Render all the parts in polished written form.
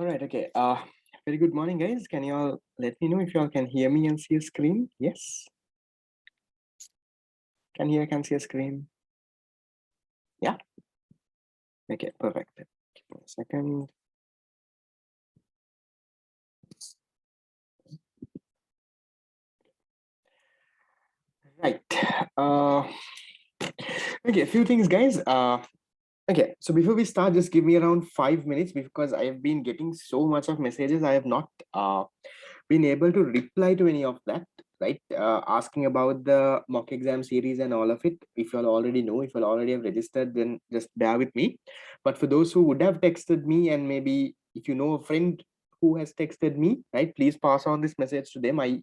All right, okay. Very good morning, guys. Can you all let me know if you all can hear me and see a screen? Yes. Can see a screen. Yeah. Okay, perfect. Give me a second. Right. Okay, a few things, guys. Okay, so before we start, just give me around 5 minutes because I have been getting so much of messages. I have not been able to reply to any of that, right? Asking about the mock exam series and all of it. If you all already know, if you all already have registered, then just bear with me. But for those who would have texted me, and maybe if you know a friend who has texted me, right, please pass on this message to them. I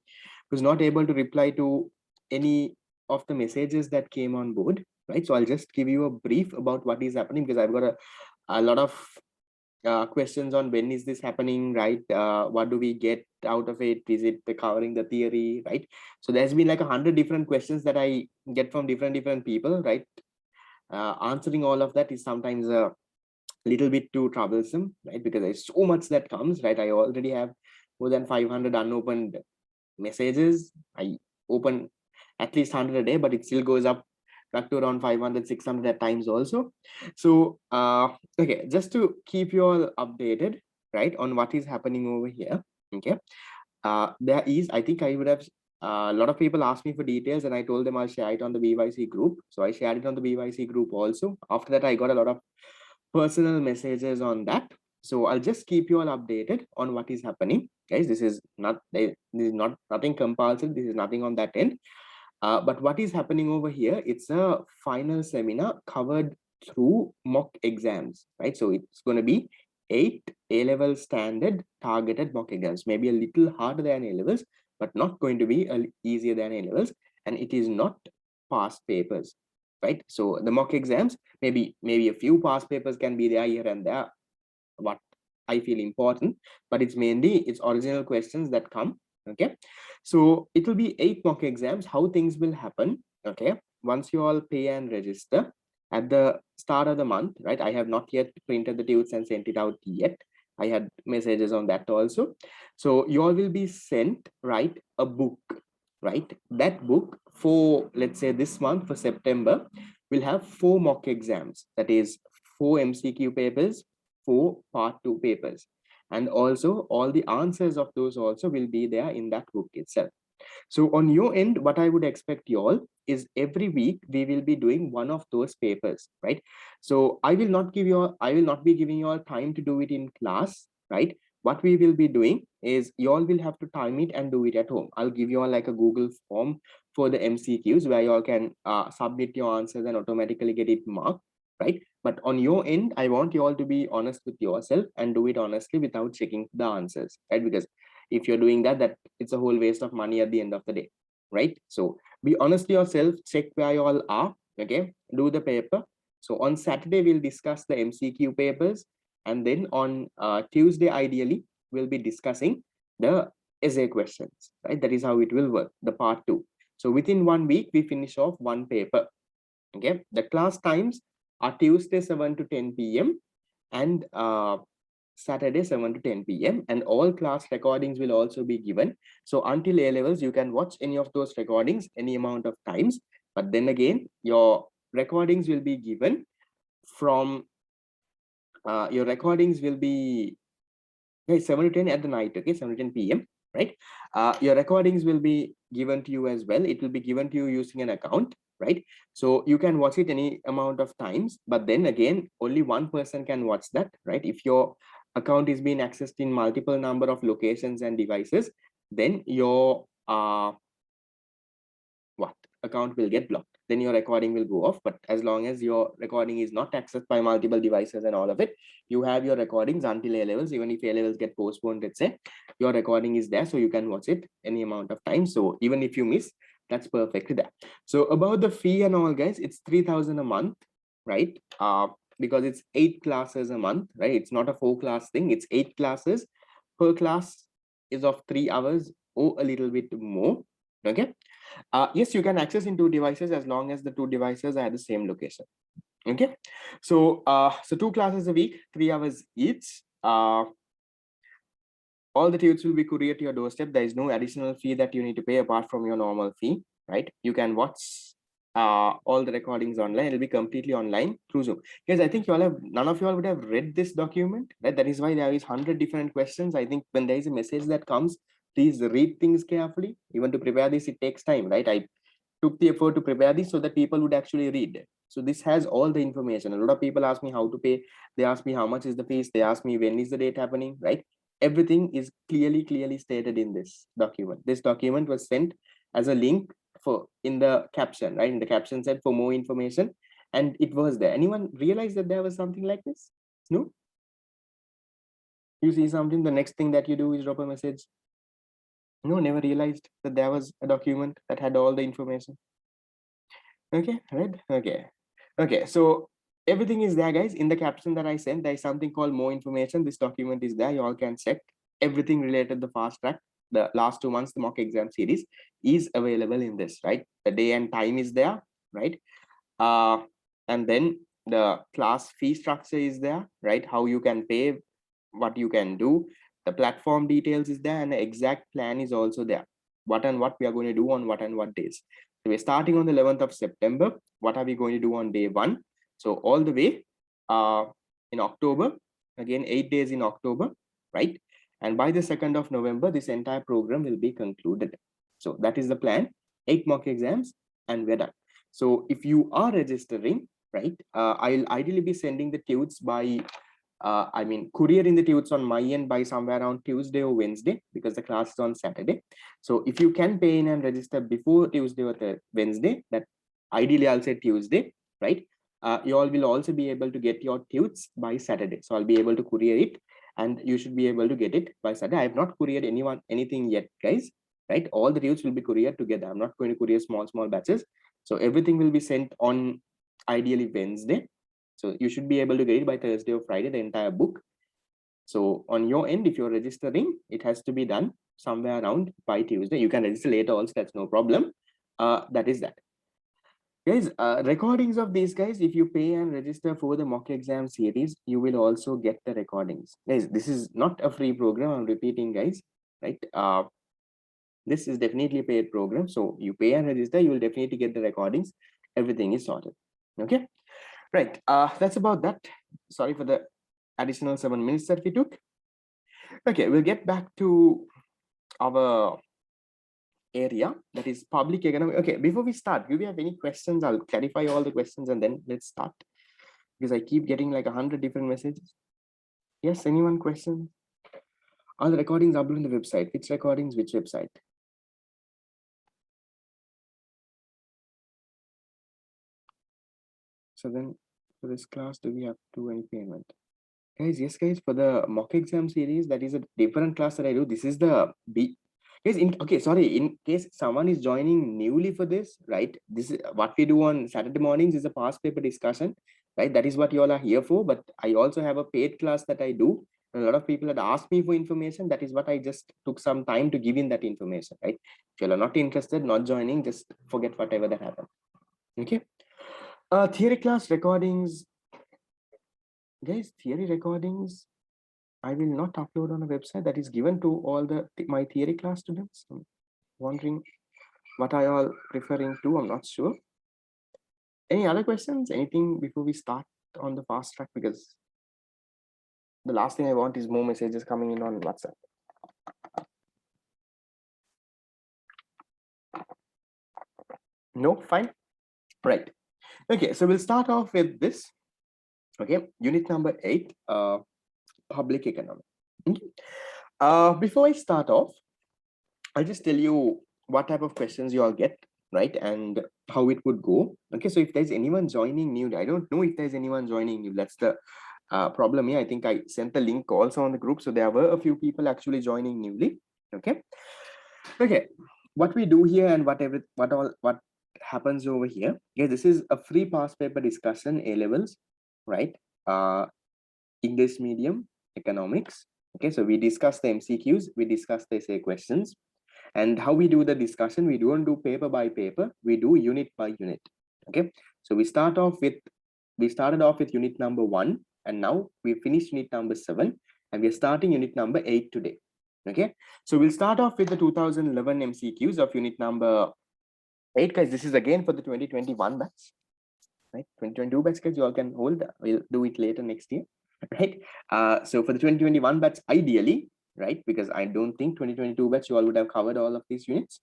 was not able to reply to any of the messages that came on board, right? So I'll just give you a brief about what is happening because I've got a lot of questions on when is this happening, right? What do we get out of it? Is it covering the theory, right? So there's been like 100 different questions that I get from different people, right? Answering all of that is sometimes a little bit too troublesome, right? Because there's so much that comes, right? I already have more than 500 unopened messages. I open at least 100 a day, but it still goes up back to around 500, 600 at times also. So okay, just to keep you all updated, right, on what is happening over here. Okay, there is, I think I would have a lot of people asked me for details and I told them I'll share it on the BYC group. So I shared it on the BYC group also. After that, I got a lot of personal messages on that. So I'll just keep you all updated on what is happening, guys. This is not nothing compulsory. This is nothing on that end. But what is happening over here? It's a final seminar covered through mock exams, right? So it's going to be 8 A-level standard targeted mock exams, maybe a little harder than A-levels, but not going to be easier than A-levels. And it is not past papers, right? So the mock exams, maybe a few past papers can be there here and there, what I feel important, but it's mainly its original questions that come. Okay, so it will be 8 mock exams. How things will happen? Okay, once you all pay and register at the start of the month, right? I have not yet printed the tutes and sent it out yet. I had messages on that also. So you all will be sent, right, a book, right? That book for, let's say, this month for September will have 4 mock exams. That is 4 MCQ papers, 4 part 2 papers, and also all the answers of those also will be there in that book itself. So on your end, what I would expect you all is every week we will be doing one of those papers, right? So I will not be giving you all time to do it in class, right? What we will be doing is you all will have to time it and do it at home. I'll give you all like a Google form for the MCQs where you all can submit your answers and automatically get it marked, right? But on your end, I want you all to be honest with yourself and do it honestly without checking the answers, right? Because if you're doing that it's a whole waste of money at the end of the day, right? So be honest to yourself, check where you all are. Okay, do the paper. So on Saturday we'll discuss the MCQ papers, and then on Tuesday ideally we'll be discussing the essay questions, right? That is how it will work, the part 2. So within 1 week we finish off one paper. Okay, the class times are Tuesday 7 to 10 p.m. and Saturday 7 to 10 p.m. and all class recordings will also be given. So until A levels, you can watch any of those recordings any amount of times. But then again, your recordings will be given from your recordings will be 7 to 10 at the night. Okay, 7 to 10 p.m. Right? Your recordings will be given to you as well. It will be given to you using an account, right? So you can watch it any amount of times, but then again, only one person can watch that, right? If your account is being accessed in multiple number of locations and devices, then your account will get blocked. Then your recording will go off. But as long as your recording is not accessed by multiple devices and all of it, you have your recordings until A levels. Even if A levels get postponed, let's say, your recording is there, so you can watch it any amount of time. So even if you miss, that's perfectly there. So about the fee and all, guys, it's 3,000 a month, right? Because it's 8 classes a month, right? It's not a 4-class thing. It's 8 classes. Per class is of 3 hours or a little bit more. Okay. Yes, you can access in 2 devices as long as the 2 devices are at the same location. Okay. So 2 classes a week, 3 hours each. All the tunes will be couriered to your doorstep. There is no additional fee that you need to pay apart from your normal fee, right? You can watch all the recordings online. It'll be completely online through Zoom. Because I think you all have, none of you all would have read this document, right? That is why there is 100 different questions. I think when there is a message that comes, please read things carefully. Even to prepare this, it takes time, right? I took the effort to prepare this so that people would actually read. So this has all the information. A lot of people ask me how to pay. They ask me how much is the fees. They ask me when is the date happening, right? Everything is clearly stated in this document. This document was sent as a link for in the caption, right? In the caption said for more information, and it was there. Anyone realize that there was something like this? No? You see something, the next thing that you do is drop a message. No, never realized that there was a document that had all the information. Okay, right? Okay, so everything is there, guys. In the caption that I sent, there is something called more information. This document is there. You all can check everything related to the fast track. The last 2 months, the mock exam series is available in this, right? The day and time is there, right? And then the class fee structure is there, right? How you can pay, what you can do, the platform details is there, and the exact plan is also there. What and what we are going to do on what and what days. So we're starting on the 11th of September. What are we going to do on day 1? So all the way in October, again 8 days in October, right? And by the 2nd of November, this entire program will be concluded. So that is the plan. 8 mock exams and we're done. So if you are registering, right, I'll ideally be sending the tudes by couriering the tudes on my end by somewhere around Tuesday or Wednesday, because the class is on Saturday. So if you can pay in and register before Tuesday or Wednesday, that ideally I'll say Tuesday, right? You all will also be able to get your tudes by Saturday. So I'll be able to courier it, and you should be able to get it by Saturday. I have not couriered anything yet, guys, right? All the tudes will be couriered together. I'm not going to courier small batches. So everything will be sent on ideally Wednesday. So you should be able to get it by Thursday or Friday, the entire book. So on your end, if you're registering, it has to be done somewhere around by Tuesday. You can register later also, that's no problem. That is that. Guys, recordings of these guys, if you pay and register for the mock exam series, you will also get the recordings. Guys, this is not a free program, I'm repeating, guys, right? This is definitely a paid program. So you pay and register, you will definitely get the recordings. Everything is sorted. Okay. Right, that's about that. Sorry for the additional 7 minutes that we took. Okay, we'll get back to our area, that is public economy. Okay, before we start, do we have any questions? I'll clarify all the questions and then let's start, because I keep getting like 100 different messages. Yes, anyone question? All the recordings uploaded on the website. Which recordings, which website? So then for this class, do we have to do any payment? Guys, yes, guys, for the mock exam series, that is a different class that I do. This is the B. Guys, in case someone is joining newly for this, right? This is what we do on Saturday mornings is a past paper discussion, right? That is what you all are here for. But I also have a paid class that I do. A lot of people had asked me for information. That is what I just took some time to give in that information, right? If you are not interested, not joining, just forget whatever that happened. Okay. Theory class recordings. Guys, theory recordings, I will not upload on a website that is given to all my theory class students. I'm wondering what are you all referring to? I'm not sure. Any other questions? Anything before we start on the fast track? Because the last thing I want is more messages coming in on WhatsApp. No, fine. Right. Okay, so we'll start off with this. Okay, unit number 8, public economy. Okay. Before I start off, I'll just tell you what type of questions you all get, right? And how it would go. Okay, so if there's anyone joining new, I don't know if there's anyone joining new. That's the problem here. I think I sent the link also on the group. So there were a few people actually joining newly. Okay. Okay. What we do here and what happens over here. Yeah, this is a free past paper discussion, A levels, right? English medium, economics. Okay, so we discuss the MCQs, we discuss the essay questions. And how we do the discussion, we don't do paper by paper, we do unit by unit. Okay, so we started off with unit number 1, and now we finished unit number 7, and we're starting unit number 8 today. Okay, so we'll start off with the 2011 MCQs of unit number 8, guys. This is again for the 2021 batch, right? 2022 batch, guys, you all can hold. We'll do it later next year, right? So for the 2021 batch, ideally, right, because I don't think 2022 batch you all would have covered all of these units.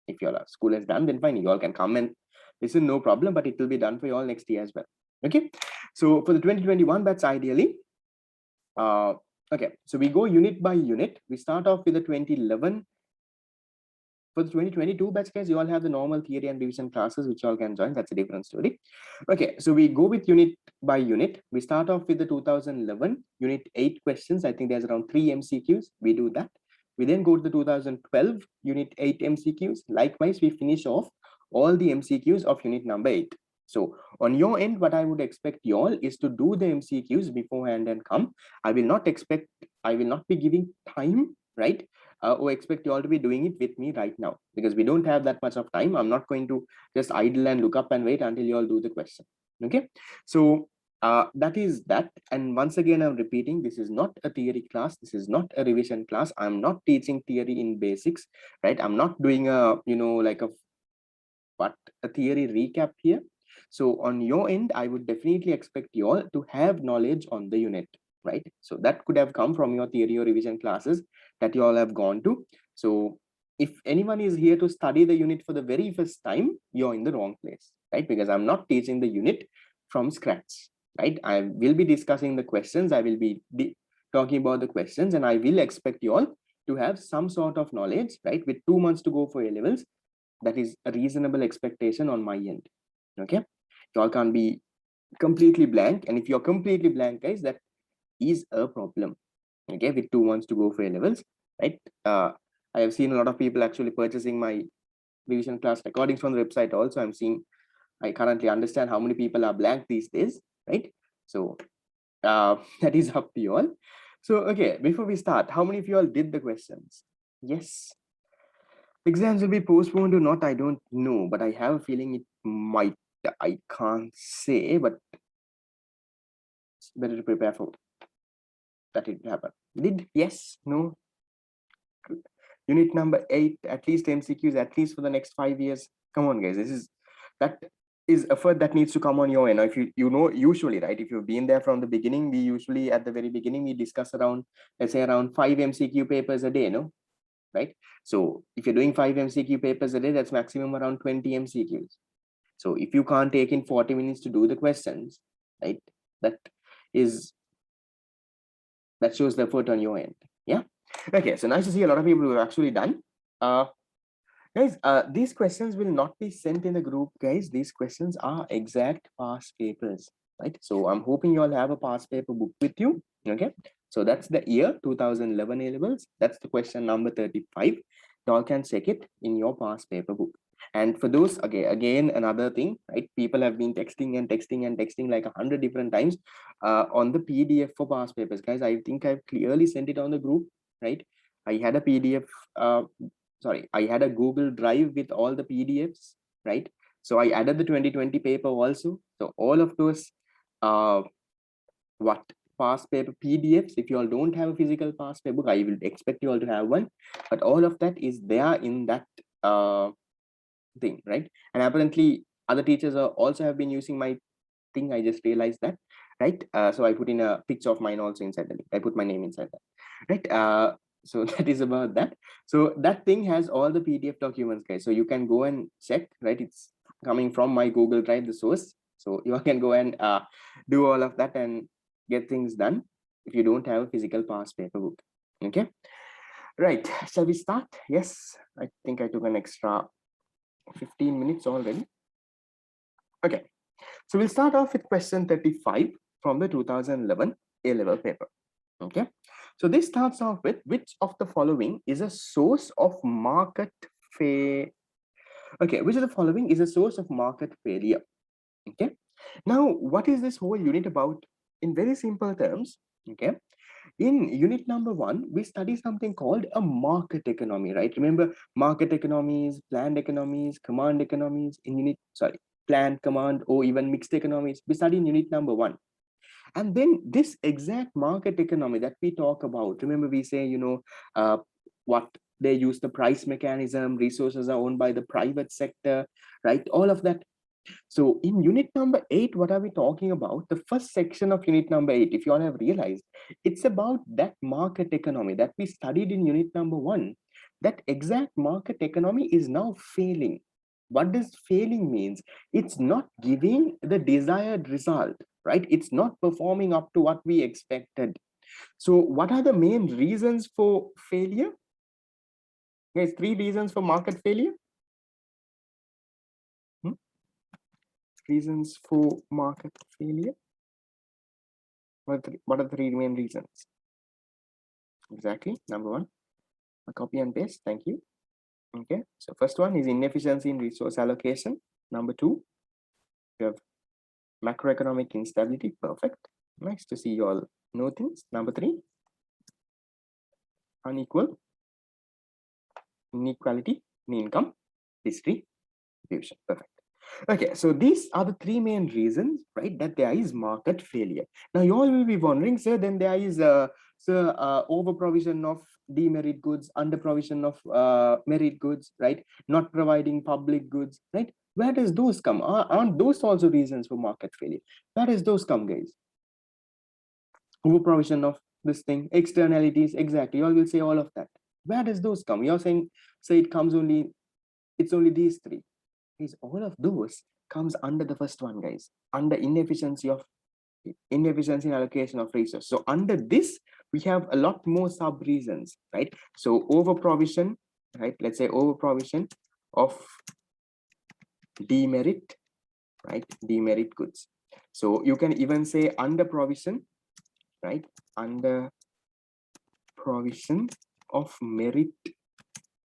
If your school has done, then fine, you all can come and listen, no problem, but it will be done for you all next year as well. Okay, so for the 2021 batch, ideally, okay, so we go unit by unit. We start off with the 2011. For the 2022 batch, guys, you all have the normal theory and revision classes, which you all can join. That's a different story. Okay, so we go with unit by unit. We start off with the 2011 unit 8 questions. I think there's around 3 MCQs. We do that. We then go to the 2012 unit 8 MCQs. Likewise, we finish off all the MCQs of unit number 8. So on your end, what I would expect you all is to do the MCQs beforehand and come. I will not be giving time, right? Or expect you all to be doing it with me right now, because we don't have that much of time. I'm not going to just idle and look up and wait until you all do the question. Okay, so that is that. And once again, I'm repeating, this is not a theory class. This is not a revision class. I'm not teaching theory in basics, right? I'm not doing a, like a theory recap here. So on your end, I would definitely expect you all to have knowledge on the unit, right? So that could have come from your theory or revision classes that you all have gone to. So if anyone is here to study the unit for the very first time, you're in the wrong place, right? Because I'm not teaching the unit from scratch, right? I will be discussing the questions. I will be talking about the questions, and I will expect you all to have some sort of knowledge, right? With 2 months to go for A levels, that is a reasonable expectation on my end. Okay, you all can't be completely blank, and if you're completely blank, guys, that is a problem. Okay, with 2 months to go for A levels, right? I have seen a lot of people actually purchasing my revision class recordings from the website. Also, I currently understand how many people are blank these days, right? So that is up to you all. So okay, before we start, how many of you all did the questions? Yes. Exams will be postponed or not, I don't know, but I have a feeling it might. I can't say, but it's better to prepare for that it happen. Did? Yes? No? Good. Unit number 8, at least MCQs, at least for the next 5 years. Come on, guys. That is effort that needs to come on your end. If usually, right, if you've been there from the beginning, we usually at the very beginning, we discuss around, let's say, around 5 MCQ papers a day, no? Right? So if you're doing 5 MCQ papers a day, that's maximum around 20 MCQs. So if you can't take in 40 minutes to do the questions, right, that shows the effort on your end. Yeah. Okay, so nice to see a lot of people who have actually done. Guys, these questions will not be sent in the group, guys. These questions are exact past papers, right? So I'm hoping you all have a past paper book with you. Okay, so that's the year 2011 A levels. That's the question number 35. You all can check it in your past paper book. And for those, again, another thing, right? People have been texting and texting and texting like 100 different times on the PDF for past papers, guys. I think I've clearly sent it on the group, right? I had a PDF. I had a Google Drive with all the PDFs, right? So I added the 2020 paper also. So all of those past paper PDFs, if you all don't have a physical past paper book, I will expect you all to have one, but all of that is there in that thing, right? And apparently other teachers also have been using my thing. I just realized that, right? So I put in a picture of mine also inside the link. I put my name inside that, right? So that is about that. So that thing has all the PDF documents, guys. So you can go and check, right? It's coming from my Google Drive, the source. So you can go and do all of that and get things done if you don't have a physical past paper book. Okay, right? Shall we start? Yes, I think I took an extra 15 minutes already. Okay, so we'll start off with question 35 from the 2011 A-level paper. Okay, so this starts off with, which of the following is a source of market failure? Okay, which of the following is a source of market failure? Okay, now what is this whole unit about? In very simple terms, okay, in unit number 1, we study something called a market economy, right? Remember, market economies, planned economies, command economies in planned, command, or even mixed economies. We study in unit number 1. And then this exact market economy that we talk about, remember we say, what they use the price mechanism, resources are owned by the private sector, right? All of that. So in unit number 8, what are we talking about? The first section of unit number 8, if you all have realized, it's about that market economy that we studied in unit number 1. That exact market economy is now failing. What does failing means? It's not giving the desired result, right? It's not performing up to what we expected. So what are the main reasons for failure? There's 3 reasons for market failure. Reasons for market failure. What are the 3 main reasons? Exactly. Number 1, a copy and paste. Thank you. Okay. So first one is inefficiency in resource allocation. Number 2, you have macroeconomic instability. Perfect. Nice to see you all know things. Number 3, unequal inequality in income distribution. Perfect. Okay, so these are the 3 main reasons, right, that there is market failure. Now you all will be wondering, sir, then there is over provision of demerit goods, under provision of merit goods, right? Not providing public goods, right? Where does those come? Aren't those also reasons for market failure? Where does those come, guys? Over provision of this thing, externalities, exactly. You all will say all of that. Where does those come? You're saying, say it comes only, it's only these 3. Is all of those comes under the first one, guys, under inefficiency in allocation of resources. So under this, we have a lot more sub reasons, right? So over provision, right? Let's say over provision of demerit, right? Demerit goods. So you can even say under provision, right? Under provision of merit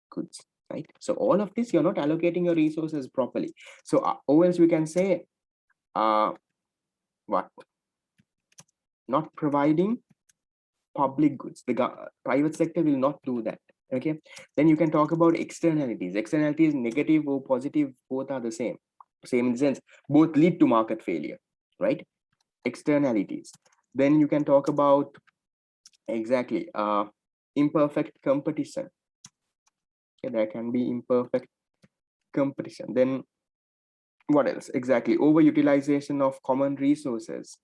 goods, right? So all of this, you're not allocating your resources properly. So or else we can say what? Not providing public goods. The private sector will not do that. Okay. Then you can talk about externalities. Externalities, negative or positive, both are the same. Same in the sense, both lead to market failure, right? Externalities. Then you can talk about exactly imperfect competition. Okay, there can be imperfect competition. Then what else? Exactly, overutilization of common resources.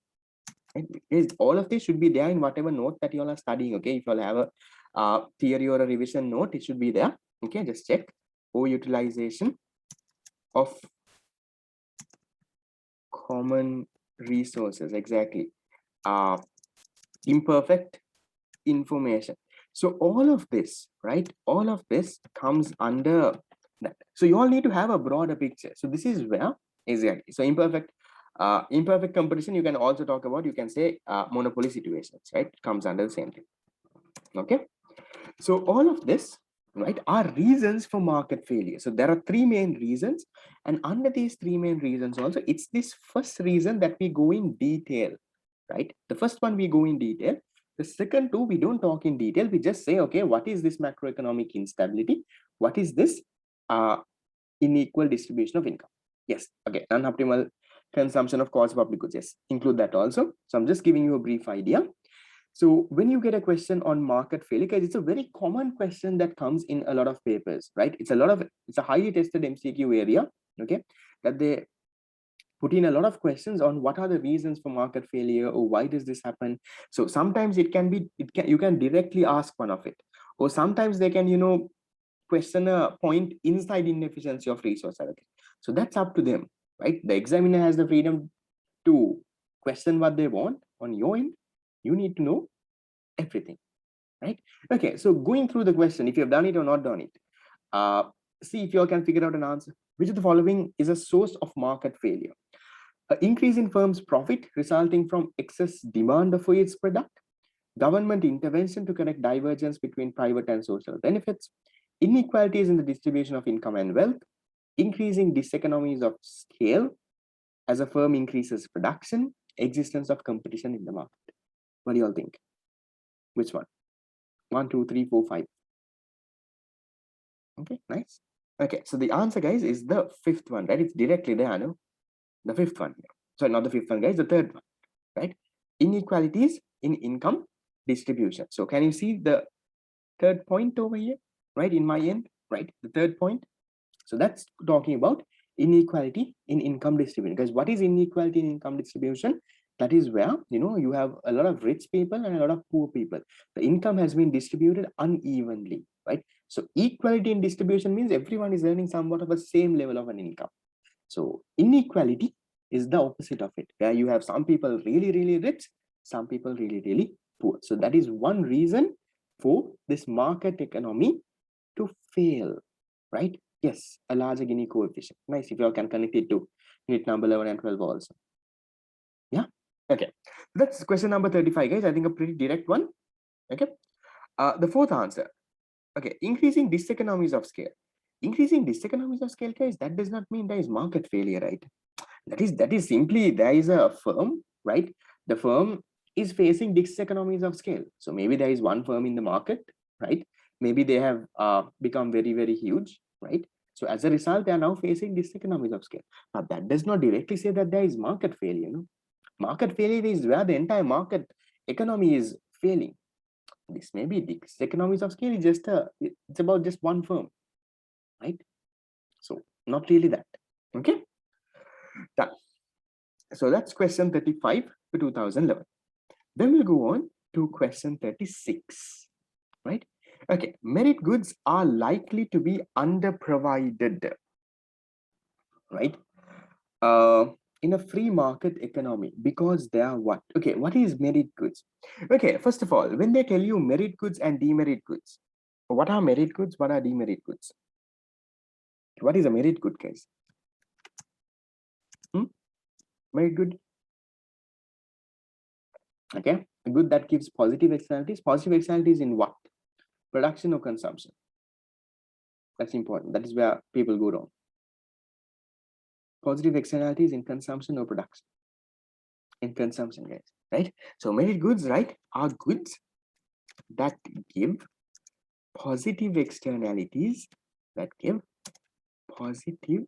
All of this should be there in whatever note that you all are studying. Okay, if you all have a theory or a revision note, it should be there. Okay, just check. Overutilization of common resources. Exactly. Imperfect information. So all of this, right? All of this comes under that. So you all need to have a broader picture. So this is where exactly. So imperfect competition, you can also talk about, you can say monopoly situations, right? Comes under the same thing. Okay. So all of this, right, are reasons for market failure. So there are 3 main reasons, and under these 3 main reasons also, it's this first reason that we go in detail, right? The first one we go in detail. The second 2, we don't talk in detail. We just say, okay, what is this macroeconomic instability? What is this unequal distribution of income? Yes, okay, non-optimal consumption of cost public goods. Yes, include that also. So I'm just giving you a brief idea. So when you get a question on market failure, guys, it's a very common question that comes in a lot of papers, right? It's a highly tested MCQ area, okay, that they put in a lot of questions on what are the reasons for market failure, or why does this happen. So sometimes you can directly ask one of it, or sometimes they can question a point inside inefficiency of resource allocation. So that's up to them, right? The examiner has the freedom to question what they want. On your end, you need to know everything, right? Okay, so going through the question, if you have done it or not done it, see if you all can figure out an answer. Which of the following is a source of market failure? An increase in firms' profit resulting from excess demand for its product, government intervention to correct divergence between private and social benefits, inequalities in the distribution of income and wealth, increasing diseconomies of scale as a firm increases production, existence of competition in the market. What do you all think? Which one? 1, 2, 3, 4, 5. Okay, nice. Okay, so the answer, guys, is the 5th one, right? It's directly there, no? The 5th one. Sorry, not the 5th one, guys, the 3rd one, right? inequalities in income distribution. So can you see the third point over here, right, in my end, right? The third point. So that's talking about inequality in income distribution. Because what is inequality in income distribution? That is where, you know, you have a lot of rich people and a lot of poor people. The income has been distributed unevenly, right? So equality in distribution means everyone is earning somewhat of the same level of an income. So inequality is the opposite of it, where you have some people really, really rich, some people really, really poor. So that is one reason for this market economy to fail, right? Yes, a larger Gini coefficient. Nice if you all can connect it to unit number 11 and 12 also. Yeah. Okay. That's question number 35, guys. I think a pretty direct one. Okay. The fourth answer. Okay. Increasing diseconomies of scale. Increasing diseconomies of scale, guys, that does not mean there is market failure, right? That is simply there is a firm, right? The firm is facing diseconomies of scale. So maybe there is one firm in the market, right? Maybe they have become very, very huge, right? So as a result, they are now facing diseconomies of scale. But that does not directly say that there is market failure. No? Market failure is where the entire market economy is failing. This may be diseconomies of scale is just it's about just one firm, right? So not really that. Okay. Done. So that's question 35 to 2011. Then we'll go on to question 36, right? Okay, merit goods are likely to be underprovided, right? In a free market economy because they are what? Okay, what is merit goods? Okay, first of all, when they tell you merit goods and demerit goods, what are merit goods? What are demerit goods? What is a merit good, guys? Merit good. Okay, a good that gives positive externalities. Positive externalities in what? Production or consumption? That's important. That is where people go wrong. Positive externalities in consumption or production? In consumption, guys, right? So merit goods, right, are goods that give positive externalities, that give positive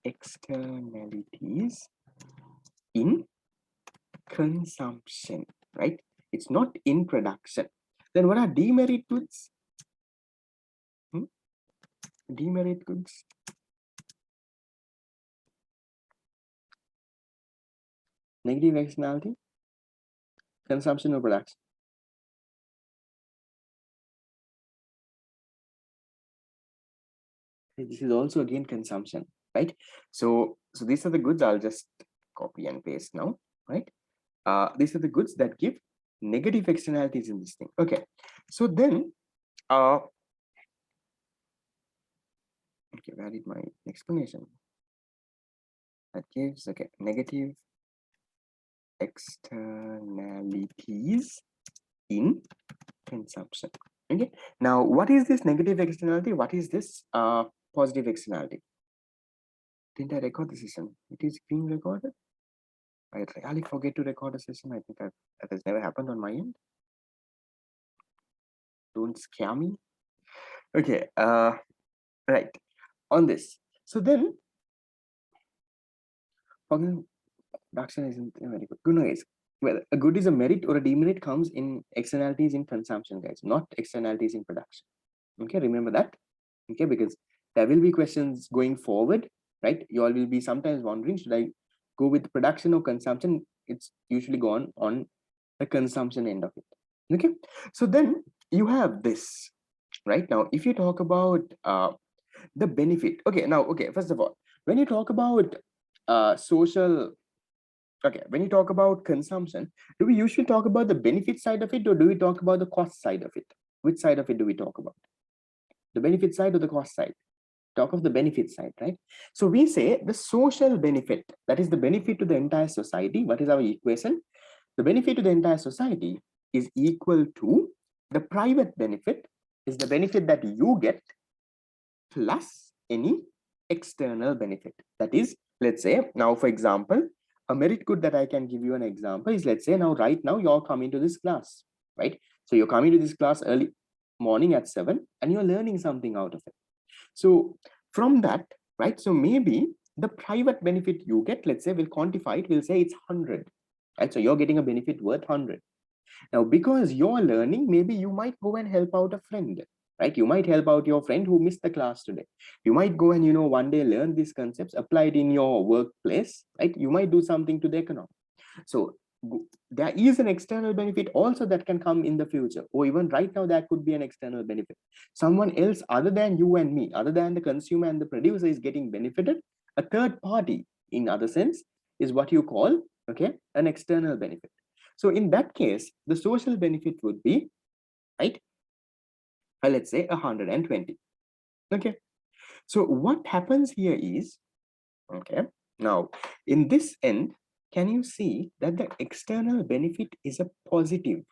externalities in consumption, right? It's not in production. Then what are demerit goods? Demerit goods. Negative externality, consumption or production? This is also again consumption, right? So these are the goods. I'll just copy and paste now, right? These are the goods that give negative externalities in this thing. Okay, so then okay, where did my explanation? That gives, okay, negative externalities in consumption. Okay, now what is this negative externality? What is this positive externality? Didn't I record the session? It is being recorded. I really forget to record a session. I think that has never happened on my end. Don't scare me. Okay, right, on this. So then production isn't very good. Good, guys. Well, a good is a merit or a demerit comes in externalities in consumption, guys, not externalities in production. Okay, remember that. Okay, because there will be questions going forward, right? You all will be sometimes wondering, should I go with production or consumption? It's usually gone on the consumption end of it. Okay, so then you have this, right? Now, if you talk about the benefit, okay, now, okay, first of all, when you talk about social, okay, when you talk about consumption, do we usually talk about the benefit side of it, or do we talk about the cost side of it? Which side of it do we talk about? The benefit side or the cost side? Talk of the benefit side, right? So we say the social benefit, that is the benefit to the entire society. What is our equation? The benefit to the entire society is equal to the private benefit, is the benefit that you get plus any external benefit. That is, let's say now, for example, a merit good that I can give you an example is, let's say now, right now, you're coming to this class, right? So you're coming to this class early morning at 7 and you're learning something out of it. So from that, right, so maybe the private benefit you get, let's say we'll quantify it, we'll say it's 100, right? So you're getting a benefit worth 100. Now, because you're learning, maybe you might go and help out a friend, right? You might help out your friend who missed the class today. You might go and, one day learn these concepts, apply it in your workplace, right? You might do something to the economy. So there is an external benefit also that can come in the future, or even right now, that could be an external benefit. Someone else other than you and me, other than the consumer and the producer, is getting benefited. A third party, in other sense, is what you call, okay, an external benefit. So in that case, the social benefit would be, right, let's say 120. Okay. So what happens here is, okay, now in this end, can you see that the external benefit is a positive,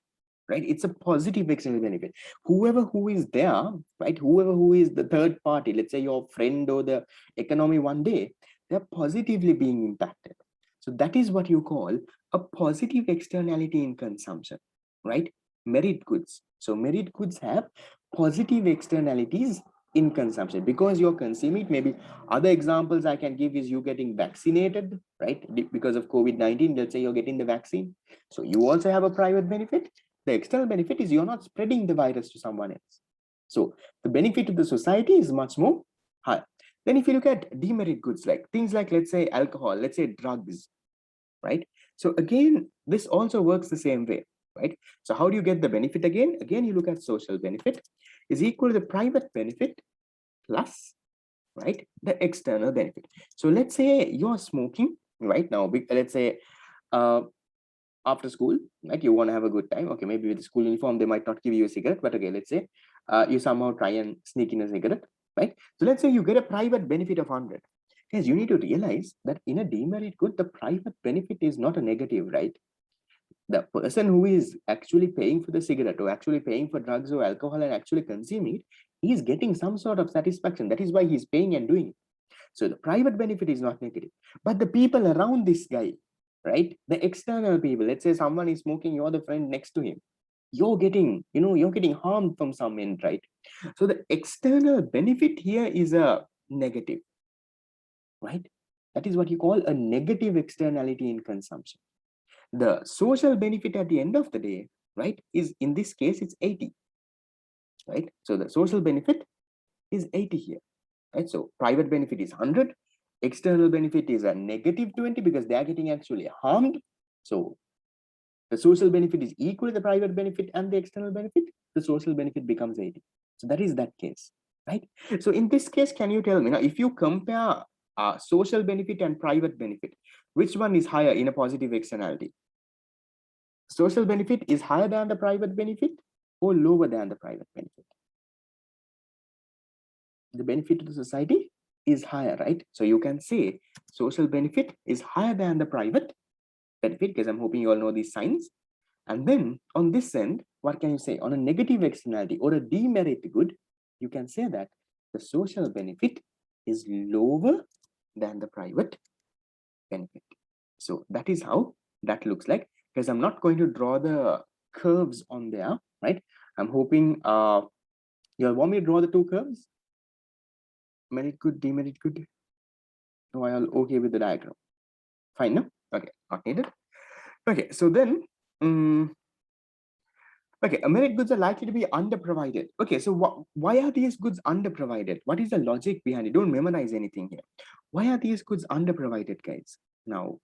right? It's a positive external benefit. Whoever who is there, right? Whoever who is the third party, let's say your friend or the economy one day, they're positively being impacted. So that is what you call a positive externality in consumption, right? Merit goods. So merit goods have positive externalities in consumption because you're consuming. Maybe other examples I can give is you getting vaccinated, right? Because of COVID-19, let's say you're getting the vaccine. So you also have a private benefit. The external benefit is you're not spreading the virus to someone else. So the benefit to the society is much more higher. Then if you look at demerit goods, like things like, let's say alcohol, let's say drugs, right? So again, this also works the same way, right? So how do you get the benefit again? Again, you look at social benefit is equal to the private benefit plus, right, the external benefit. So let's say you're smoking right now. Let's say after school, right, you want to have a good time. Okay, maybe with the school uniform, they might not give you a cigarette, but okay, let's say you somehow try and sneak in a cigarette, right? So let's say you get a private benefit of 100. Guys, you need to realize that in a demerit good, the private benefit is not a negative, right? The person who is actually paying for the cigarette or actually paying for drugs or alcohol and actually consuming it, he's getting some sort of satisfaction. That is why he's paying and doing it. So the private benefit is not negative, but the people around this guy, right? The external people, let's say someone is smoking, you're the friend next to him. You're getting, you're getting harmed from some end, right? So the external benefit here is a negative, right? That is what you call a negative externality in consumption. The social benefit at the end of the day, right, is in this case, it's 80, right? So the social benefit is 80 here. Right? So private benefit is 100, external benefit is a negative 20 because they are getting actually harmed. So the social benefit is equal to the private benefit and the external benefit, the social benefit becomes 80. So that is that case, right? So in this case, can you tell me now, if you compare social benefit and private benefit, which one is higher in a positive externality? Social benefit is higher than the private benefit or lower than the private benefit? The benefit to the society is higher, right? So you can say social benefit is higher than the private benefit, because I'm hoping you all know these signs. And then on this end, what can you say? On a negative externality or a demerit good, you can say that the social benefit is lower than the private benefit. So that is how that looks like, because I'm not going to draw the curves on there, right? I'm hoping you all want me to draw the two curves? Merit good, demerit good. No, I all okay with the diagram. Fine, no? Okay, not needed. Okay, so then, okay, merit goods are likely to be underprovided. Okay, so why are these goods underprovided? What is the logic behind it? Don't memorize anything here. Why are these goods underprovided, guys? Now,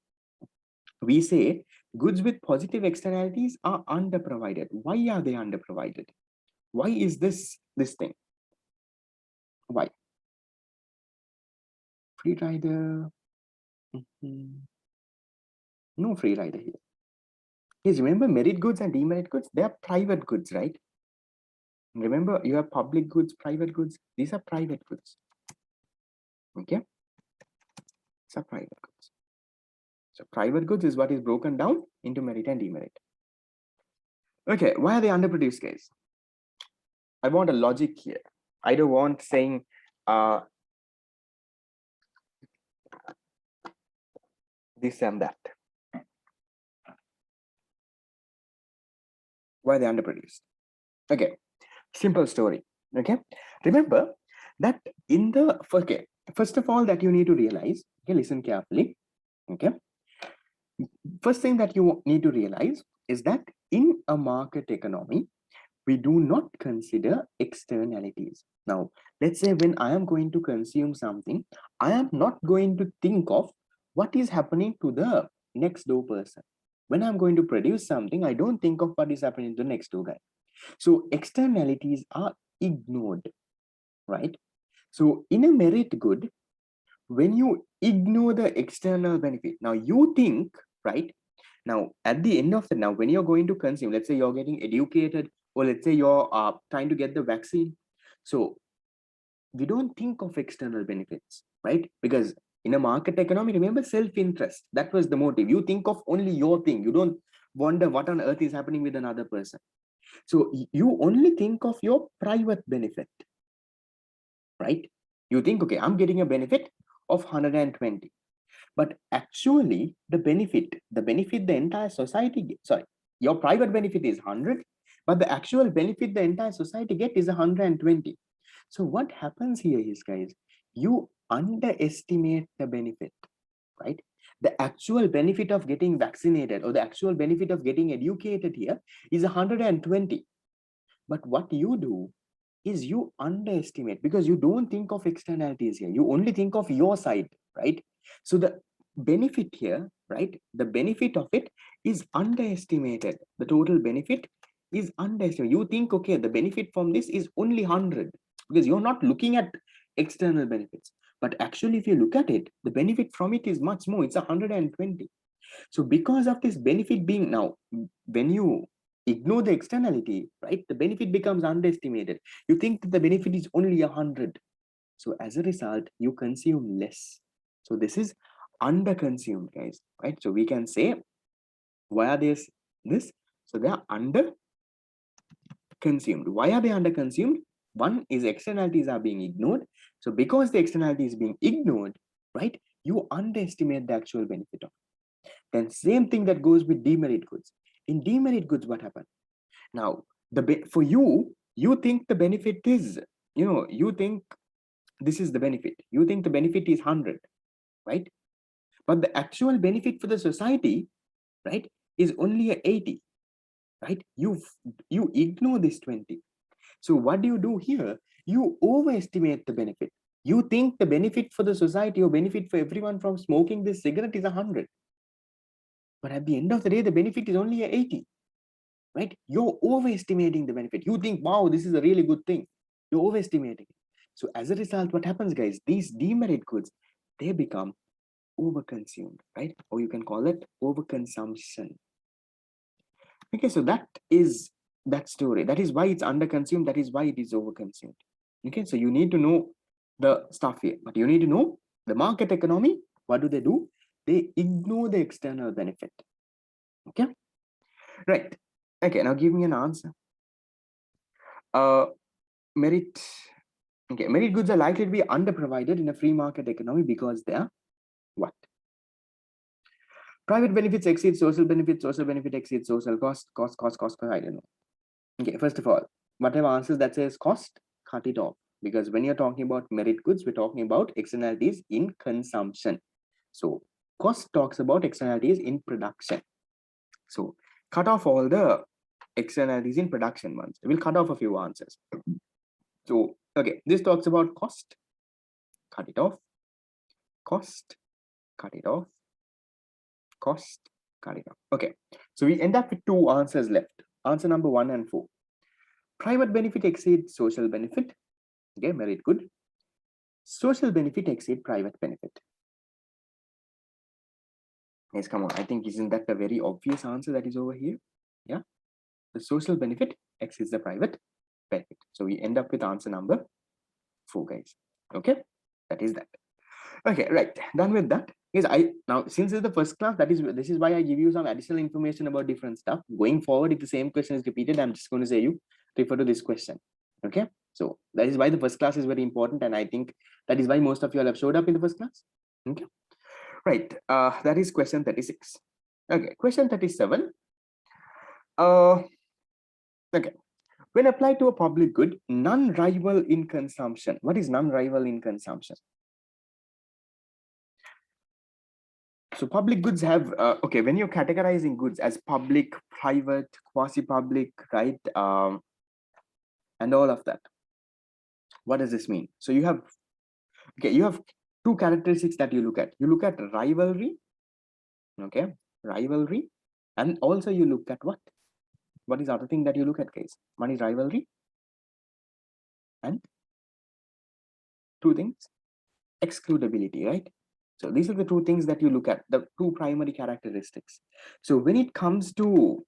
we say goods with positive externalities are underprovided. Why are they underprovided? Why is this thing? Why? Free rider. No free rider here. Yes, remember merit goods and demerit goods, they are private goods, right? Remember, you have public goods, private goods. These are private goods. Okay? These are private goods. So private goods is what is broken down into merit and demerit. Okay, why are they underproduced, guys? I want a logic here. I don't want saying this and that. Why are they underproduced? Okay, simple story. Okay, remember that in the first of all that you need to realize. Okay, listen carefully. Okay, First thing that you need to realize is that in a market economy, we do not consider externalities. Now, let's say when I am going to consume something, I am not going to think of what is happening to the next door person. When I'm going to produce something, I don't think of what is happening to the next door guy. So externalities are ignored, right? So in a merit good, when you ignore the external benefit, now you think, right? Now, at the end of the now, when you're going to consume, let's say you're getting educated, or let's say you're trying to get the vaccine. So we don't think of external benefits, right? Because in a market economy, remember self-interest. That was the motive. You think of only your thing. You don't wonder what on earth is happening with another person. So you only think of your private benefit, right? You think, okay, I'm getting a benefit of 120. But actually, the entire society gets, sorry, your private benefit is 100, but the actual benefit the entire society get is 120. So what happens here is, guys, you underestimate the benefit, right? The actual benefit of getting vaccinated or the actual benefit of getting educated here is 120. But what you do is you underestimate, because you don't think of externalities here. You only think of your side, right? So the benefit here, right? The benefit of it is underestimated. The total benefit is underestimated. You think, okay, the benefit from this is only 100 because you're not looking at external benefits. But actually, if you look at it, the benefit from it is much more. It's 120. So because of this benefit being now, when you ignore the externality, right, the benefit becomes underestimated. You think that the benefit is only 100. So as a result, you consume less. So this is under-consumed, guys, right? So we can say, why are this? So they are under-consumed. Why are they under-consumed? One is externalities are being ignored. So because the externality is being ignored, right, you underestimate the actual benefit of it. Then same thing that goes with demerit goods. In demerit goods, what happened? Now, for you, you think the benefit is, you think this is the benefit. You think the benefit is 100, right? But the actual benefit for the society, right, is only a 80, right? You ignore this 20. So what do you do here? You overestimate the benefit. You think the benefit for the society or benefit for everyone from smoking this cigarette is 100. But at the end of the day, the benefit is only a 80, right? You're overestimating the benefit. You think, wow, this is a really good thing. You're overestimating it. So as a result, what happens, guys? These demerit goods, they become overconsumed, right? Or you can call it overconsumption. Okay, so that is that story. That is why it's underconsumed. That is why it is overconsumed. Okay, so you need to know the stuff here, but you need to know the market economy. What do? They ignore the external benefit. Okay, right. Okay, now give me an answer. Merit. Okay, merit goods are likely to be underprovided in a free market economy because they are what? Private benefits exceed social benefit exceeds social cost, I don't know. Okay, first of all, whatever answers that says cost, cut it off. Because when you're talking about merit goods, we're talking about externalities in consumption. So cost talks about externalities in production. So cut off all the externalities in production ones. We'll cut off a few answers. So, okay, this talks about cost, cut it off, cost, cut it off, cost, cut it off. Okay, so we end up with two answers left. Answer number 1 and 4. Private benefit exceeds social benefit. Okay, merit good. Social benefit exceed private benefit. Yes, come on. I think isn't that a very obvious answer that is over here? Yeah, the social benefit exceeds the private benefit. So we end up with answer number 4, guys. Okay, that is that. Okay, right, done with that. Yes, now since it's the first class, this is why I give you some additional information about different stuff. Going forward, if the same question is repeated, I'm just going to say you refer to this question. Okay, so that is why the first class is very important, and I think that is why most of you all have showed up in the first class. Okay, right, that is question 36. Okay, question 37. Okay, when applied to a public good, non-rival in consumption. What is non-rival in consumption? So public goods have, okay, when you're categorizing goods as public, private, quasi-public, right? And all of that. What does this mean? So you have, okay, you have two characteristics that you look at. You look at rivalry, okay, rivalry, and also you look at what? What is the other thing that you look at, guys? One is rivalry, and two things, excludability, right? So these are the two things that you look at, the two primary characteristics. So when it comes to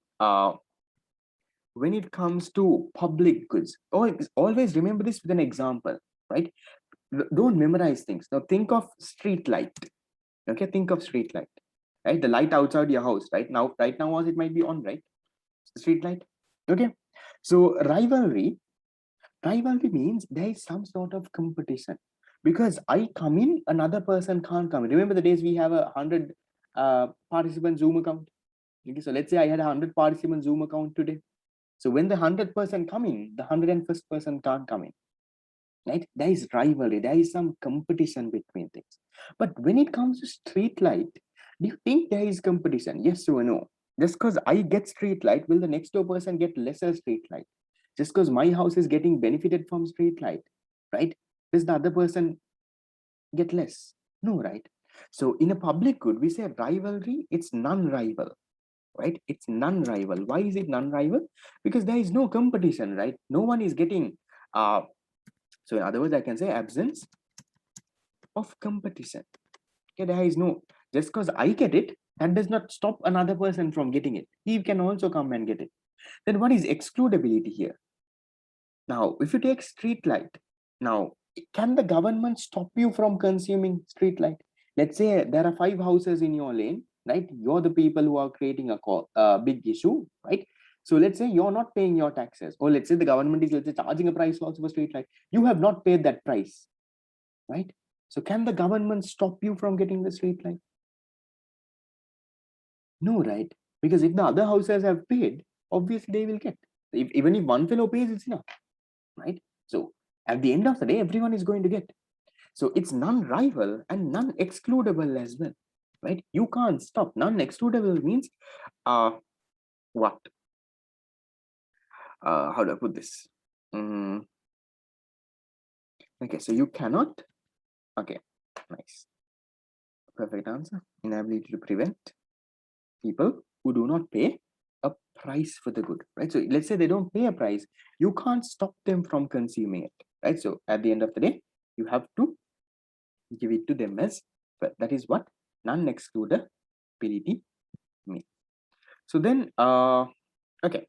public goods, always remember this with an example, right? Don't memorize things. Now think of street light. Okay, think of street light, right? The light outside your house, right now was, it might be on, right? Street light. Okay. So rivalry means there is some sort of competition, because I come in, another person can't come in. Remember the days we have 100 participant Zoom account. Okay, so let's say I had 100 participant Zoom account today. So when the 100th person come in, the 101st person can't come in, right? There is rivalry, there is some competition between things. But when it comes to street light, do you think there is competition? Yes or no? Just because I get street light, will the next door person get lesser street light? Just because my house is getting benefited from street light, right? Does the other person get less? No, right? So in a public good, we say rivalry, it's non-rival, right? It's non-rival. Why is it non-rival? Because there is no competition, right? No one is getting, so in other words, I can say absence of competition. Okay, there is no, just because I get it, that does not stop another person from getting it. He can also come and get it. Then what is excludability here? Now, if you take street light, now, can the government stop you from consuming street light? Let's say there are 5 houses in your lane, right? You're the people who are creating a big issue, right? So let's say you're not paying your taxes, or let's say the government is, let's say, charging a price also for street light. You have not paid that price, right? So can the government stop you from getting the street light? No, right? Because if the other houses have paid, obviously they will get. Even if one fellow pays, it's enough, right? So at the end of the day, everyone is going to get. So it's non-rival and non-excludable as well, right? You can't stop. Non-excludable means what? How do I put this? Okay, so you cannot. Okay, nice. Perfect answer. Inability to prevent people who do not pay a price for the good, right? So let's say they don't pay a price, you can't stop them from consuming it, right? So at the end of the day, you have to give it to them as well. That is what non-excludability means. So then, okay,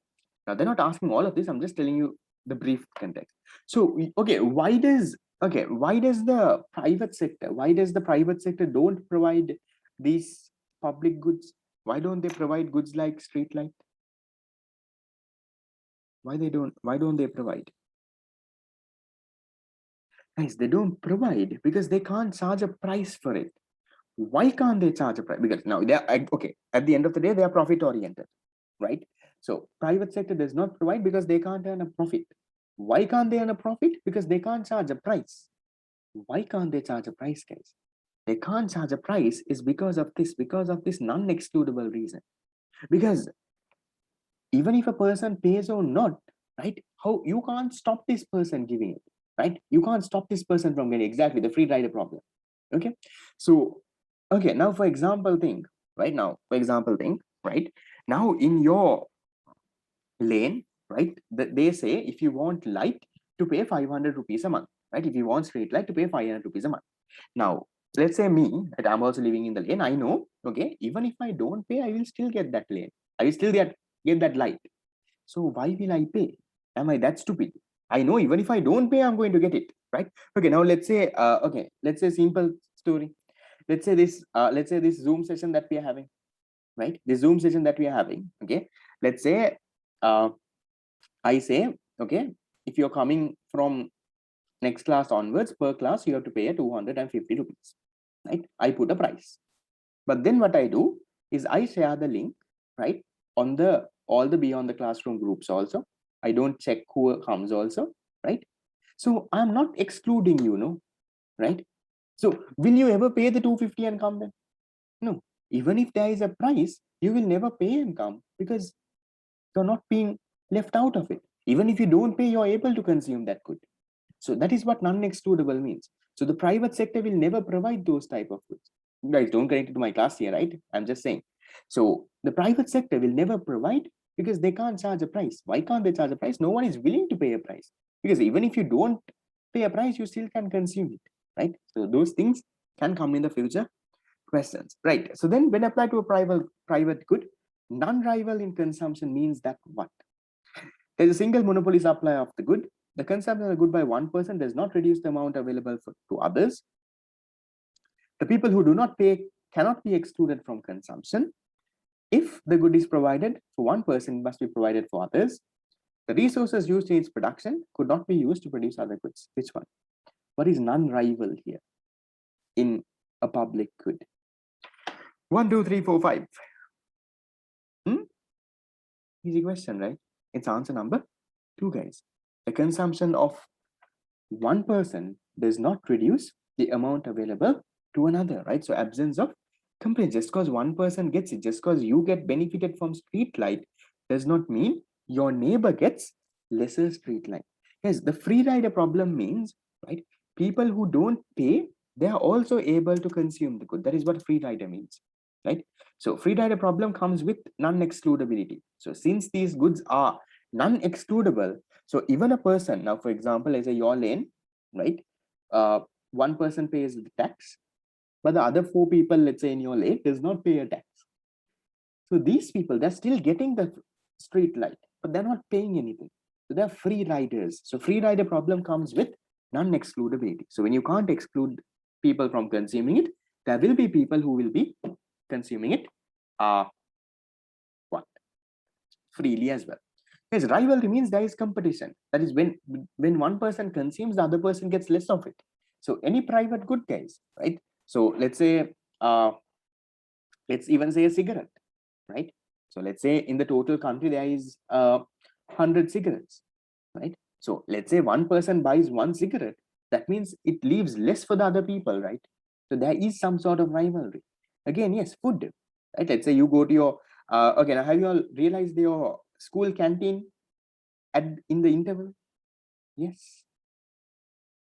now they're not asking all of this. I'm just telling you the brief context. So, okay, why does the private sector don't provide these public goods? Why don't they provide goods like street light? Why don't they provide? Guys, they don't provide because they can't charge a price for it. Why can't they charge a price? Because now they're okay. At the end of the day, they are profit oriented, right? So private sector does not provide because they can't earn a profit. Why can't they earn a profit? Because they can't charge a price. Why can't they charge a price, guys? They can't charge a price is because of this non-excludable reason. Because even if a person pays or not, right? How you can't stop this person giving it, right? You can't stop this person from getting exactly the free rider problem. Okay, so okay, now for example thing, right? Now in your lane, right? They say if you want light to pay 500 rupees a month, right? If you want street light to pay 500 rupees a month. Now let's say me, that I'm also living in the lane. I know, okay, even if I don't pay, I will still get that lane. I will still get that light. So why will I pay? Am I that stupid? I know even if I don't pay, I'm going to get it, right? Okay, now let's say, let's say simple story. Let's say this Zoom session that we are having, right? The Zoom session that we are having, okay? Let's say, I say, okay, if you're coming from next class onwards, per class, you have to pay a 250 rupees, right? I put a price. But then what I do is I share the link, right? On all the Beyond the Classroom groups also. I don't check who comes also, right? So I'm not excluding you, no, right? So will you ever pay the 250 and come then? No, even if there is a price, you will never pay and come because you're not being left out of it. Even if you don't pay, you're able to consume that good. So that is what non-excludable means. So the private sector will never provide those type of goods. Guys, don't connect it to my class here, right? I'm just saying. So the private sector will never provide because they can't charge a price. Why can't they charge a price? No one is willing to pay a price, because even if you don't pay a price, you still can consume it, right? So those things can come in the future questions, right? So then when applied to a private good, non-rival in consumption means that what? There's a single monopoly supply of the good. The consumption of the good by one person does not reduce the amount available to others. The people who do not pay cannot be excluded from consumption. If the good is provided for one person, it must be provided for others. The resources used in its production could not be used to produce other goods. Which one? What is non-rival here in a public good? 1, 2, 3, 4, 5. Easy question, right? It's answer number 2, guys. The consumption of one person does not reduce the amount available to another, right? So absence of complaint. Just because one person gets it, just because you get benefited from street light, does not mean your neighbor gets lesser street light. Yes, the free rider problem means, right, people who don't pay, they are also able to consume the good. That is what free rider means, right? So free rider problem comes with non-excludability. So since these goods are non-excludable, so even a person, now for example, let's say your lane, right? One person pays the tax, but the other 4 people, let's say in your lane, does not pay a tax. So these people, they're still getting the street light, but they're not paying anything. So they're free riders. So free rider problem comes with non-excludability. So when you can't exclude people from consuming it, there will be people who will be consuming it what? Freely as well. Yes, rivalry means there is competition. That is when one person consumes, the other person gets less of it. So any private good, guys, right? So let's say, let's even say a cigarette, right? So let's say in the total country there is 100 cigarettes, right? So let's say one person buys 1 cigarette, that means it leaves less for the other people, right? So there is some sort of rivalry. Again, yes, food, right? Let's say you go to your okay, now have you all realized your school canteen in the interval? Yes,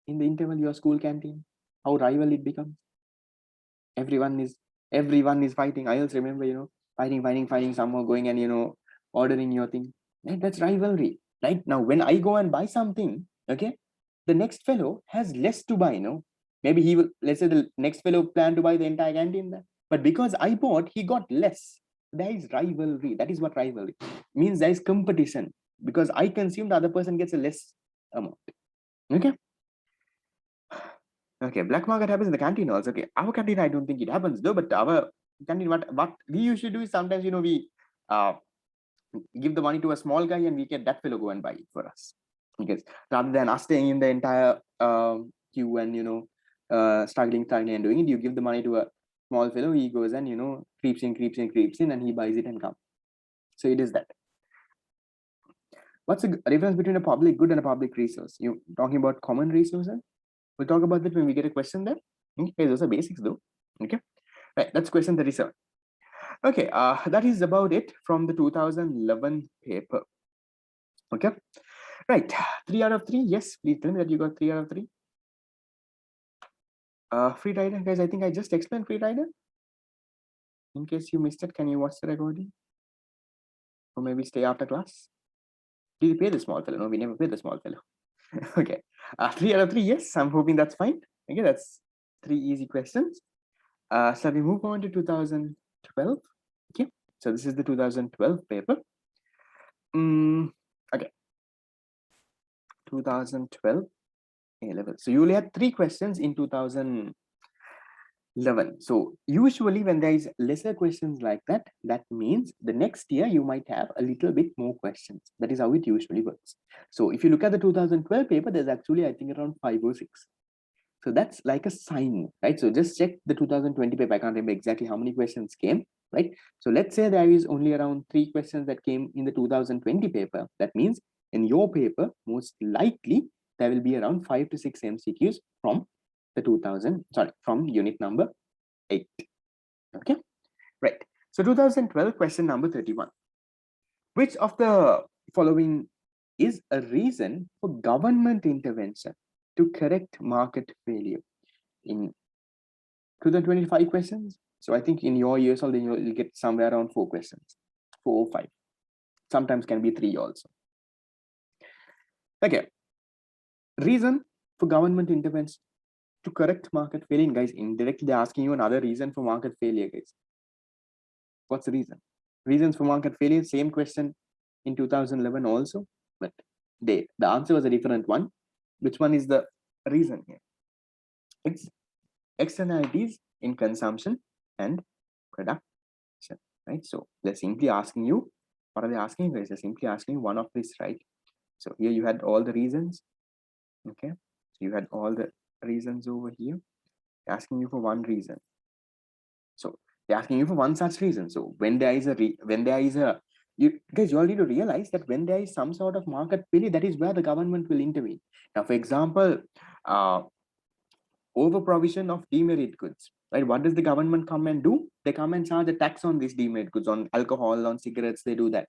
in the interval, your school canteen, how rival it becomes. Everyone is fighting. I also remember, fighting, someone going and ordering your thing. Right? That's rivalry. Right? Now, when I go and buy something, okay, the next fellow has less to buy, Maybe he will, let's say the next fellow plan to buy the entire canteen there. But because I bought, he got less. There is rivalry. That is what rivalry means. There is competition. Because I consume, the other person gets a less amount. Okay. Okay, black market happens in the canteen also. Okay, our canteen, I don't think it happens though, but our canteen, what we usually do is sometimes, we give the money to a small guy and we get that fellow go and buy it for us. Because rather than us staying in the entire queue and, struggling and doing it, you give the money to a small fellow, he goes and, creeps in and he buys it and comes. So it is that. What's the difference between a public good and a public resource? You talking about common resources? We'll talk about that when we get a question there. Okay, those are basics though. Okay, right, that's question 37. Okay, that is about it from the 2011 paper. Okay, right, 3 out of 3. Yes, please tell me that you got 3 out of 3. Free rider, guys, I think I just explained free rider. In case you missed it, can you watch the recording? Or maybe stay after class? Did you pay the small fellow? No, we never paid the small fellow. Okay, 3 out of 3. Yes, I'm hoping that's fine. Okay, that's 3 easy questions. So we move on to 2012. Okay, so this is the 2012 paper. Okay, 2012 A level. So you only had 3 questions in 2011. So usually when there is lesser questions like that, that means the next year you might have a little bit more questions. That is how it usually works. So if you look at the 2012 paper, there's actually, I think, around 5 or 6. So that's like a sign, right? So just check the 2020 paper. I can't remember exactly how many questions came, right? So let's say there is only around 3 questions that came in the 2020 paper. That means in your paper, most likely there will be around 5 to 6 MCQs from the from unit number 8. Okay. Right. So 2012 question number 31. Which of the following is a reason for government intervention to correct market failure? In 2025 questions. So I think in your years, all you'll get somewhere around 4 questions, 4 or 5. Sometimes can be 3 also. Okay. Reason for government intervention to correct market failure, guys. Indirectly, they're asking you another reason for market failure, guys. What's the reason? Reasons for market failure, same question in 2011 also, but the answer was a different one. Which one is the reason here? It's externalities in consumption and production, right? So they're simply asking you, what are they asking you guys? They're simply asking one of this, right? So here you had all the reasons, okay? So you had all the reasons over here. They're asking you for one reason. So they're asking you for one such reason. So when there is you guys, you all need to realize that when there is some sort of market failure, that is where the government will intervene. Now, for example, over provision of demerit goods, right? What does the government come and do? They come and charge a tax on these demerit goods, on alcohol, on cigarettes. They do that.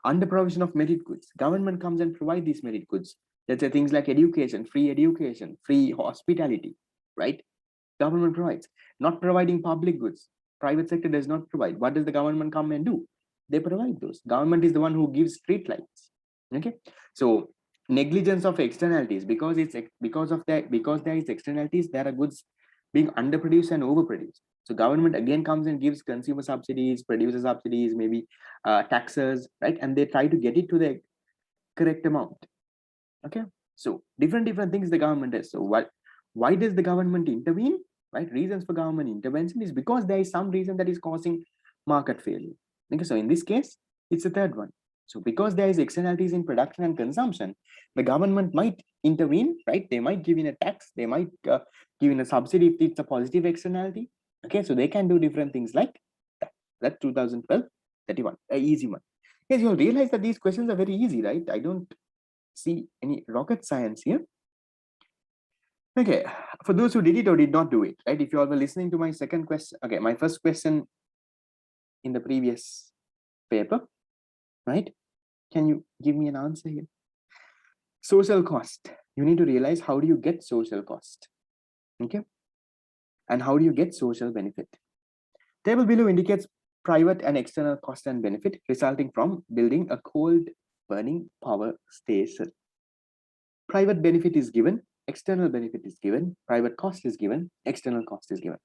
Under provision of merit goods, government comes and provide these merit goods. Let's say things like education, free hospitality, right? Government provides. Not providing public goods, private sector does not provide. What does the government come and do? They provide those. Government is the one who gives street lights. Okay, so negligence of externalities, because there is externalities, there are goods being underproduced and overproduced. So government again comes and gives consumer subsidies, producer subsidies, maybe taxes, right? And they try to get it to the correct amount. Okay, so different things the government does. So why does the government intervene? Right, reasons for government intervention is because there is some reason that is causing market failure. Okay, so in this case, it's the third one. So because there is externalities in production and consumption, the government might intervene, right? They might give in a tax, they might give in a subsidy if it's a positive externality. Okay, so they can do different things like that. That's 2012, 31, an easy one. Yes, you'll realize that these questions are very easy, right? I don't see any rocket science here. Okay, for those who did it or did not do it, right? If you all were listening to my second question, okay, my first question in the previous paper, right? Can you give me an answer here? Social cost. You need to realize, how do you get social cost? Okay, and how do you get social benefit? Table below indicates private and external cost and benefit resulting from building a coal burning power station. Private benefit is given, external benefit is given, private cost is given, external cost is given.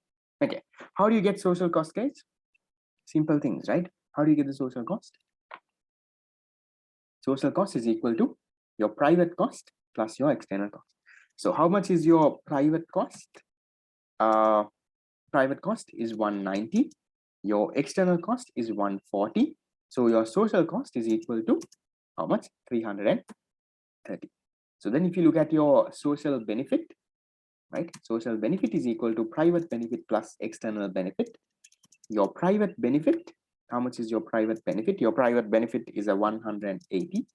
Okay, how do you get social cost, guys? Simple things, right? How do you get the social cost? Social cost is equal to your private cost plus your external cost. So how much is your private cost? Private cost is 190. Your external cost is 140. So your social cost is equal to how much? 330. So then if you look at your social benefit, right? Social benefit is equal to private benefit plus external benefit. Your private benefit, how much is your private benefit? Your private benefit is a 180.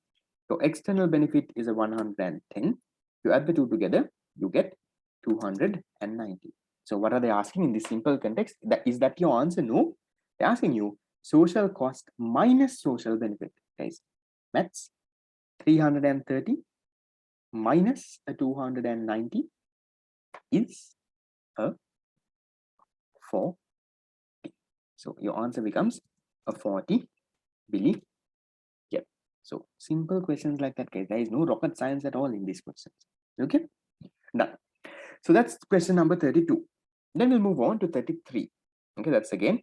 Your external benefit is a 110. You add the two together, you get 290. So what are they asking in this simple context? Is that your answer? No. They're asking you social cost minus social benefit, guys. That's 330 minus a 290 is a 40. So your answer becomes a 40 billion. Yep. So simple questions like that, guys. There is no rocket science at all in these questions. Okay, done. So that's question number 32. Then we'll move on to 33. Okay, that's again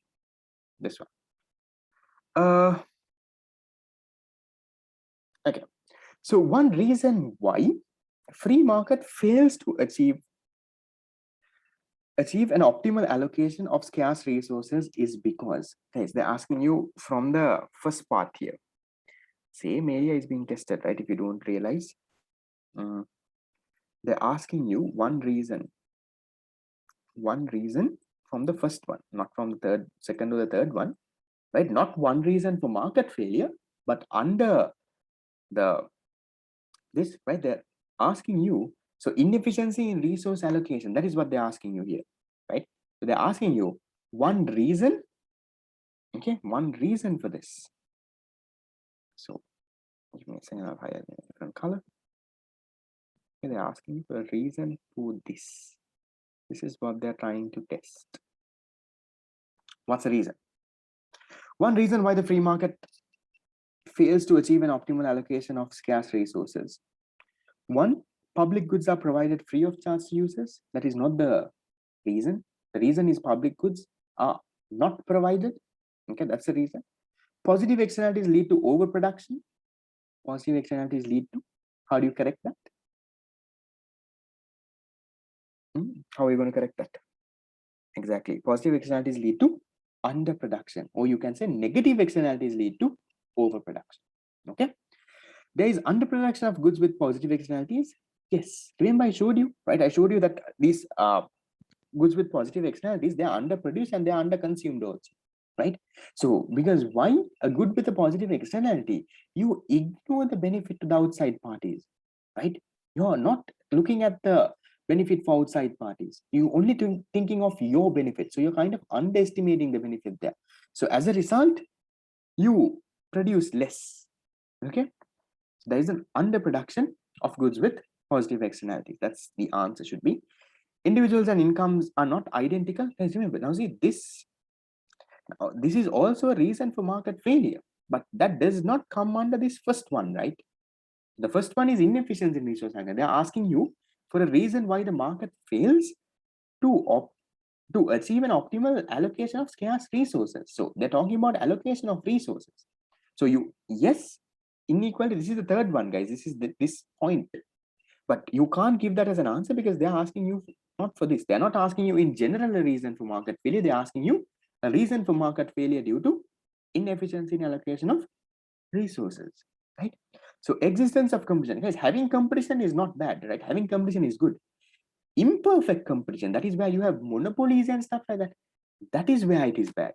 this one. Okay, so one reason why free market fails to achieve an optimal allocation of scarce resources is because, guys, they're asking you from the first part here. Same area is being tested, right? If you don't realize, they're asking you one reason from the first one, not from the second or the third one, right? Not one reason for market failure, but under this, right? They're asking you, so inefficiency in resource allocation, that is what they're asking you here, right? So they're asking you one reason Okay, one reason for this. So give me a second, I'll highlight a different color. Okay, they're asking for a reason for this. This is what they're trying to test. What's the reason? One reason why the free market fails to achieve an optimal allocation of scarce resources. One, public goods are provided free of charge to users. That is not the reason. The reason is public goods are not provided. Okay, that's the reason. Positive externalities lead to overproduction. Positive externalities lead to, how do you correct that? How are you going to correct that? Exactly. Positive externalities lead to underproduction, or you can say negative externalities lead to overproduction. Okay. There is underproduction of goods with positive externalities. Yes. Remember I showed you, right? I showed you that these goods with positive externalities, they are underproduced and they are underconsumed also, right? So because why? A good with a positive externality, you ignore the benefit to the outside parties, right? You're not looking at the benefit for outside parties. You only thinking of your benefit. So you're kind of underestimating the benefit there. So as a result, you produce less. Okay. There is an underproduction of goods with positive externalities. That's the answer should be. Individuals and incomes are not identical. Guys, remember, now see this is also a reason for market failure, but that does not come under this first one, right? The first one is inefficiency in resource angle. They're asking you for a reason why the market fails to achieve an optimal allocation of scarce resources. So they're talking about allocation of resources. So yes, inequality, this is the third one, guys. This is this point. But you can't give that as an answer because they're asking you not for this. They're not asking you in general a reason for market failure. They're asking you a reason for market failure due to inefficiency in allocation of resources, right? So existence of competition. Guys, having competition is not bad, right? Having competition is good. Imperfect competition, that is where you have monopolies and stuff like that. That is where it is bad,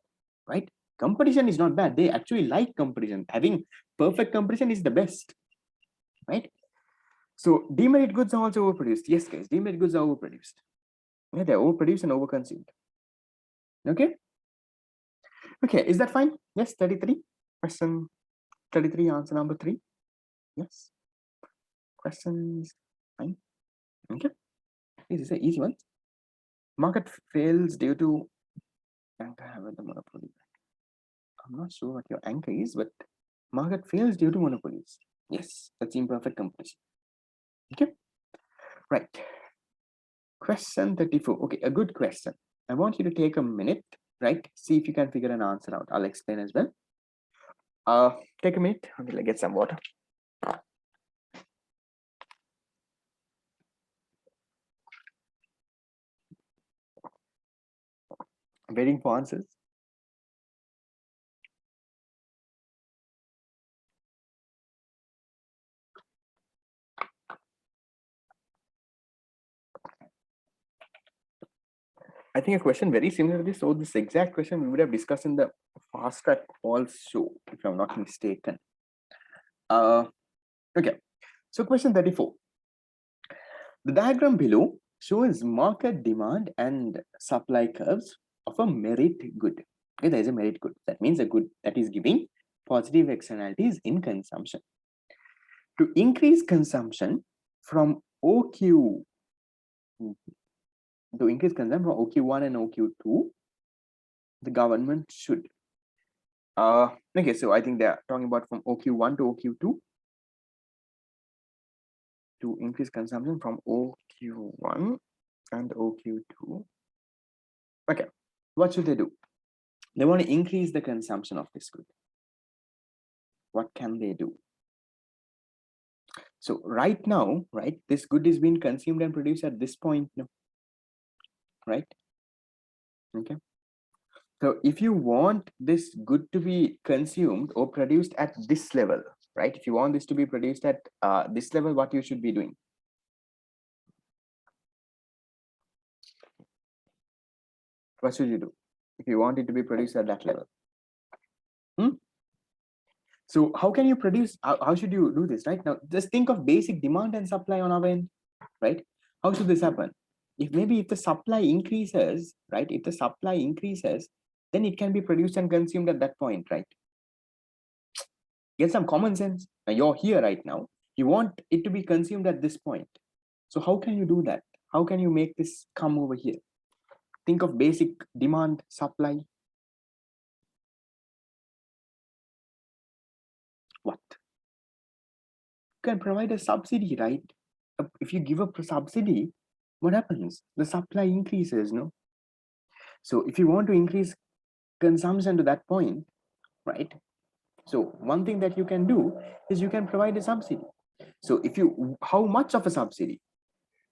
right? Competition is not bad. They actually like competition. Having perfect competition is the best, right? So demerit goods are also overproduced. Yes, guys, demerit goods are overproduced. Yeah, they're overproduced and overconsumed. Okay. Okay, is that fine? Yes, 33. Question 33, answer number 3. Yes. Questions fine. Okay. This is an easy one. Market fails due to anchor with the monopoly. I'm not sure what your anchor is, but market fails due to monopolies. Yes, that's imperfect competition. Okay. Right. Question 34. Okay, a good question. I want you to take a minute, right? See if you can figure an answer out. I'll explain as well. Take a minute until I get some water. I'm waiting for answers. I think a question very similar to this. So this exact question we would have discussed in the fast track also, if I'm not mistaken. Okay. So question 34. The diagram below shows market demand and supply curves of a merit good. Okay, there is a merit good. That means a good that is giving positive externalities in consumption. To increase consumption from OQ, to increase consumption from OQ1 and OQ2, the government should. Okay, so I think they're talking about from OQ1 to OQ2. To increase consumption from OQ1 and OQ2. Okay, what should they do? They want to increase the consumption of this good. What can they do? So right now, right, this good is being consumed and produced at this point now, right? Okay. So if you want this good to be consumed or produced at this level, right? If you want this to be produced at this level, what you should be doing? What should you do if you want it to be produced at that level? So how can you produce, how should you do this, right? Now, just think of basic demand and supply on our end, right? How should this happen? If maybe if the supply increases, right? If the supply increases, then it can be produced and consumed at that point, right? Get some common sense. Now you're here right now. You want it to be consumed at this point. So how can you do that? How can you make this come over here? Think of basic demand, supply. What? You can provide a subsidy, right? If you give a subsidy, what happens? The supply increases, no? So if you want to increase consumption to that point, right? So one thing that you can do is you can provide a subsidy. So if you, how much of a subsidy?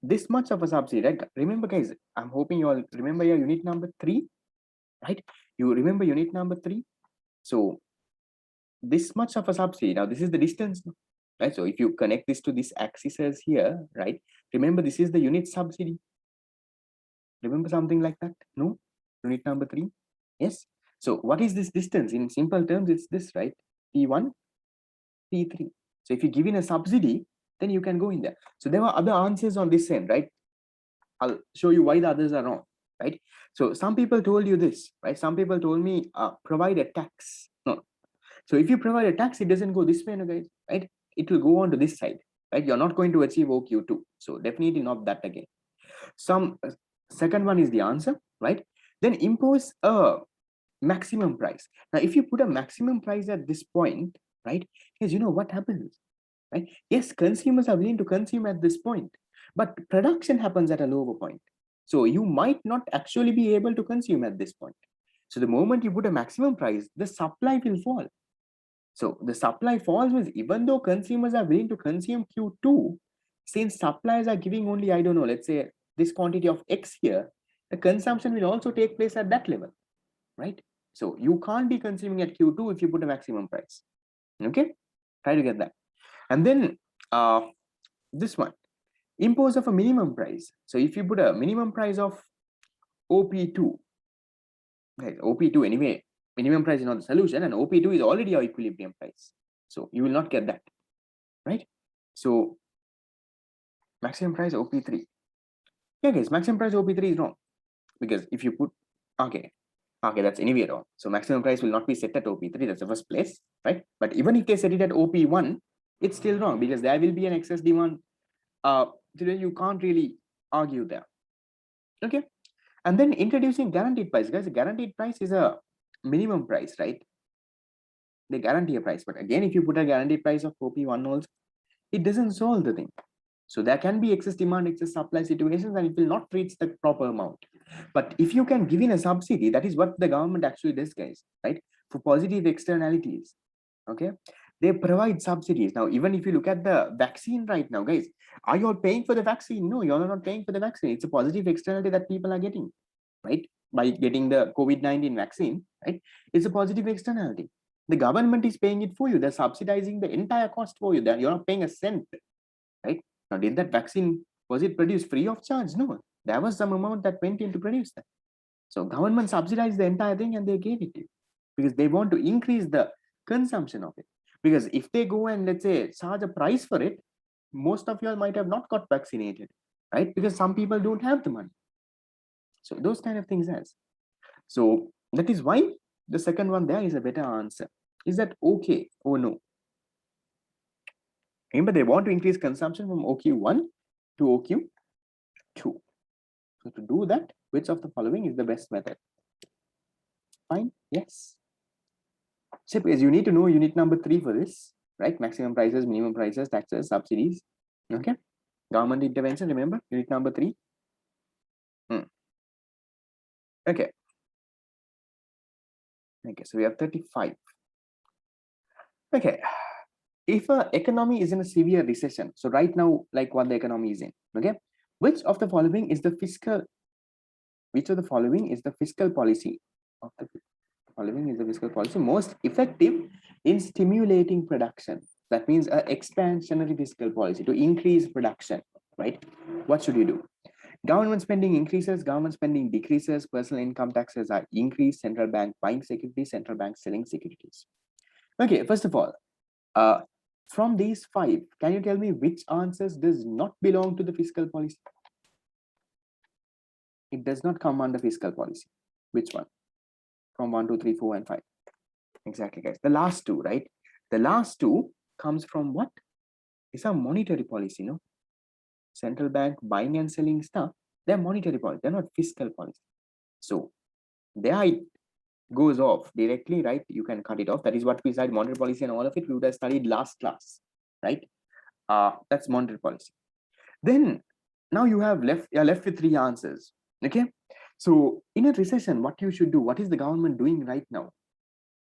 This much of a subsidy, right? Remember guys, I'm hoping you all remember your unit number 3, right? You remember unit number 3. So this much of a subsidy, now this is the distance, right? So if you connect this to this axis as here, right? Remember this is the unit subsidy. Remember something like that? No? Unit number 3? Yes. So what is this distance? In simple terms, it's this, right? P1, P3. So if you give in a subsidy, then you can go in there. So there are other answers on this end, right? I'll show you why the others are wrong, right? So some people told you this, right? Some people told me provide a tax. No. So if you provide a tax, it doesn't go this way, no, guys, right? It will go on to this side, right? You're not going to achieve OQ2. So definitely not that again. Some second one is the answer, right? Then impose a maximum price. Now, if you put a maximum price at this point, right? Because you know what happens, right? Yes, consumers are willing to consume at this point, but production happens at a lower point. So you might not actually be able to consume at this point. So the moment you put a maximum price, the supply will fall. So the supply falls means even though consumers are willing to consume Q2, since suppliers are giving only, I don't know, let's say this quantity of X here, the consumption will also take place at that level, right? So you can't be consuming at Q2 if you put a maximum price. Okay, try to get that. And then this one, impose of a minimum price. So if you put a minimum price of OP2, right, OP2 anyway, minimum price is not the solution, and OP2 is already our equilibrium price. So you will not get that, right? So maximum price OP3. Yeah, guys, maximum price OP3 is wrong because if you put, okay, that's anyway wrong. So maximum price will not be set at OP3, that's the first place, right? But even if they set it at OP1, it's still wrong because there will be an excess demand. Today you can't really argue there. Okay, and then introducing guaranteed price, guys. Guaranteed price is a minimum price, right? They guarantee a price, but again, if you put a guaranteed price of OP1 also, it doesn't solve the thing. So there can be excess demand, excess supply situations, and it will not reach the proper amount. But if you can give in a subsidy, that is what the government actually does, guys, right? For positive externalities, okay? They provide subsidies. Now, even if you look at the vaccine right now, guys, are you all paying for the vaccine? No, you're not paying for the vaccine. It's a positive externality that people are getting, right? By getting the COVID-19 vaccine, right? It's a positive externality. The government is paying it for you. They're subsidizing the entire cost for you. You're not paying a cent, right? Now, did that vaccine, was it produced free of charge? No, there was some amount that went in to produce that. So government subsidized the entire thing and they gave it to you because they want to increase the consumption of it. Because if they go and let's say charge a price for it, most of you all might have not got vaccinated, right? Because some people don't have the money. So those kind of things as. So that is why the second one there is a better answer. Is that okay or no? Remember, they want to increase consumption from OQ1 to OQ2. So to do that, which of the following is the best method? Fine, yes. So because you need to know unit number 3 for this, right? Maximum prices, minimum prices, taxes, subsidies. Okay. Government intervention, remember, unit number 3. Okay. Okay, so we have 35. Okay. If an economy is in a severe recession, so right now, like what the economy is in, okay, which of the following is the fiscal policy of the following is the fiscal policy most effective in stimulating production? That means an expansionary fiscal policy to increase production, right? What should you do? Government spending increases, government spending decreases, personal income taxes are increased, central bank buying securities, central bank selling securities. Okay, first of all, from these 5, can you tell me which answers does not belong to the fiscal policy? It does not come under fiscal policy. Which one? from 1, 2, 3, 4, and 5. Exactly, guys. The last two, right? The last two comes from what? It's a monetary policy, no? Central bank buying and selling stuff, they're monetary policy, they're not fiscal policy. So there it goes off directly, right? You can cut it off. That is what we studied monetary policy, and all of it we would have studied last class, right? That's monetary policy. Then now you're left with three answers. Okay. So in a recession, what you should do, what is the government doing right now?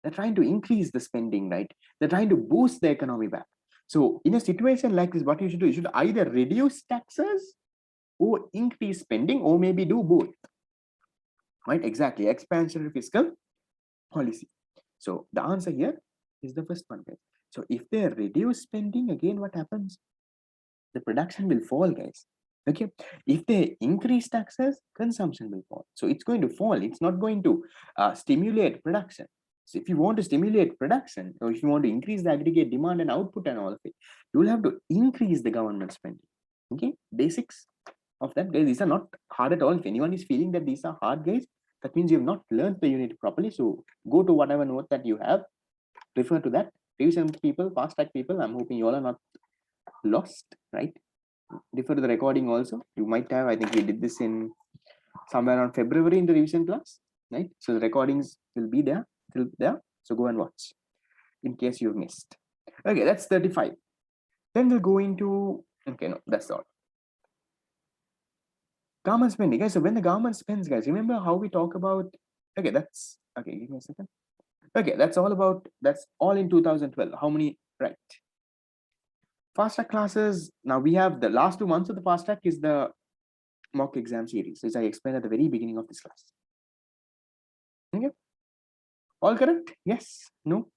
They're trying to increase the spending, right? They're trying to boost the economy back. So in a situation like this, what you should do, you should either reduce taxes or increase spending, or maybe do both, right? Exactly, expansionary fiscal policy. So the answer here is the first one, guys. So if they reduce spending, again, what happens? The production will fall, guys. Okay. If they increase taxes, consumption will fall. So it's going to fall. It's not going to stimulate production. So if you want to stimulate production, or if you want to increase the aggregate demand and output and all of it, you will have to increase the government spending. Okay. Basics of that, guys. These are not hard at all. If anyone is feeling that these are hard, guys, that means you have not learned the unit properly. So go to whatever note that you have, refer to that. Revision people, fast track people, I'm hoping you all are not lost, right? Refer to the recording also. You might have, I think we did this in somewhere around February in the revision class, right? So the recordings will be there till there. So go and watch in case you've missed. Okay, that's 35. Then we'll go into, okay, no, that's all. Government spending, guys. So when the government spends, guys, remember how we talk about, okay, that's, okay, give me a second. Okay, that's all in 2012. How many, right? Fast track classes, now we have the last 2 months of the fast track is the mock exam series, which I explained at the very beginning of this class. Okay. All correct? Yes? No?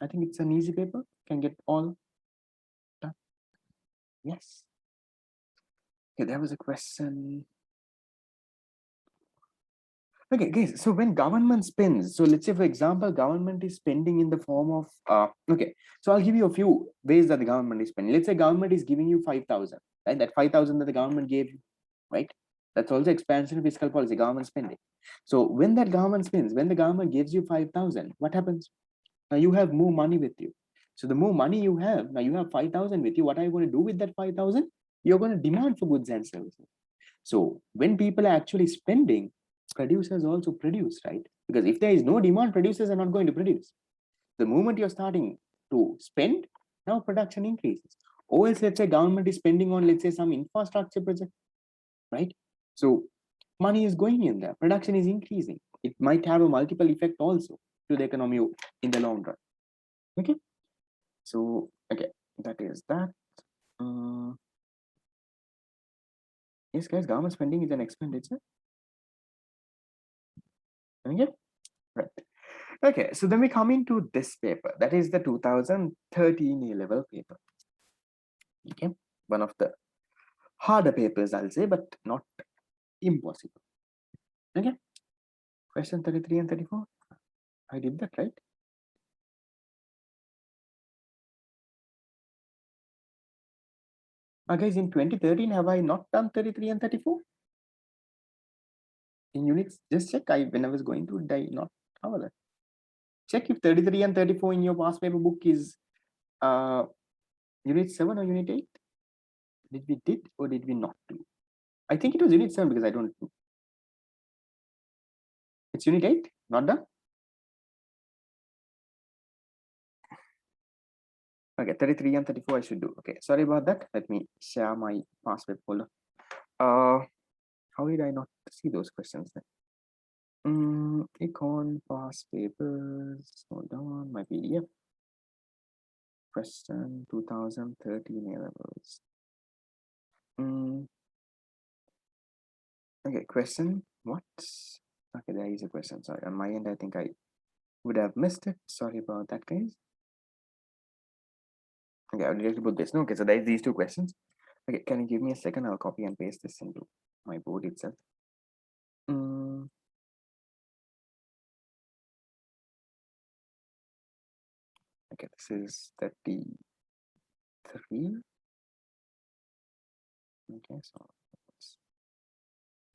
I think it's an easy paper. Can get all done. Yes. Okay, there was a question. Okay, guys, so when government spends, so let's say, for example, government is spending in the form of, okay, so I'll give you a few ways that the government is spending. Let's say government is giving you 5,000, right? That 5,000 that the government gave you, right? That's also expansion fiscal policy, government spending. So when that government spends, when the government gives you 5,000, what happens? Now you have more money with you. So the more money you have, now you have 5,000 with you. What are you going to do with that 5,000? You're going to demand for goods and services. So when people are actually spending, producers also produce, right? Because if there is no demand, producers are not going to produce. The moment you're starting to spend, now production increases. Or else, let's say government is spending on, let's say, some infrastructure project, right? So money is going in there, production is increasing. It might have a multiple effect also to the economy in the long run. Okay. So, okay, that is that. Yes, guys, government spending is an expenditure. Okay, right. Okay, so then we come into this paper. That is the 2013 A-level paper. Okay, one of the harder papers, I'll say, but not impossible. Okay, question 33 and 34. I did that, right? Guys, in 2013, have I not done 33 and 34? In units, just check. When I was going to, did I not cover that? Check if 33 and 34 in your past paper book is unit 7 or unit 8. Did we did or did we not do? I think it was unit 7 because I don't know. It's unit 8, not done. Okay, 33 and 34 I should do. Okay, sorry about that. Let me share my past paper folder. How did I not see those questions then? Econ past papers. Hold on, my PDF. Question 2013 A levels. Okay, question. What? Okay, there is a question. Sorry, on my end, I think I would have missed it. Sorry about that, guys. Okay, I'll directly put this. No, okay, so there's these two questions. Okay, can you give me a second? I'll copy and paste this into my board itself. Okay, this is 33. Okay, so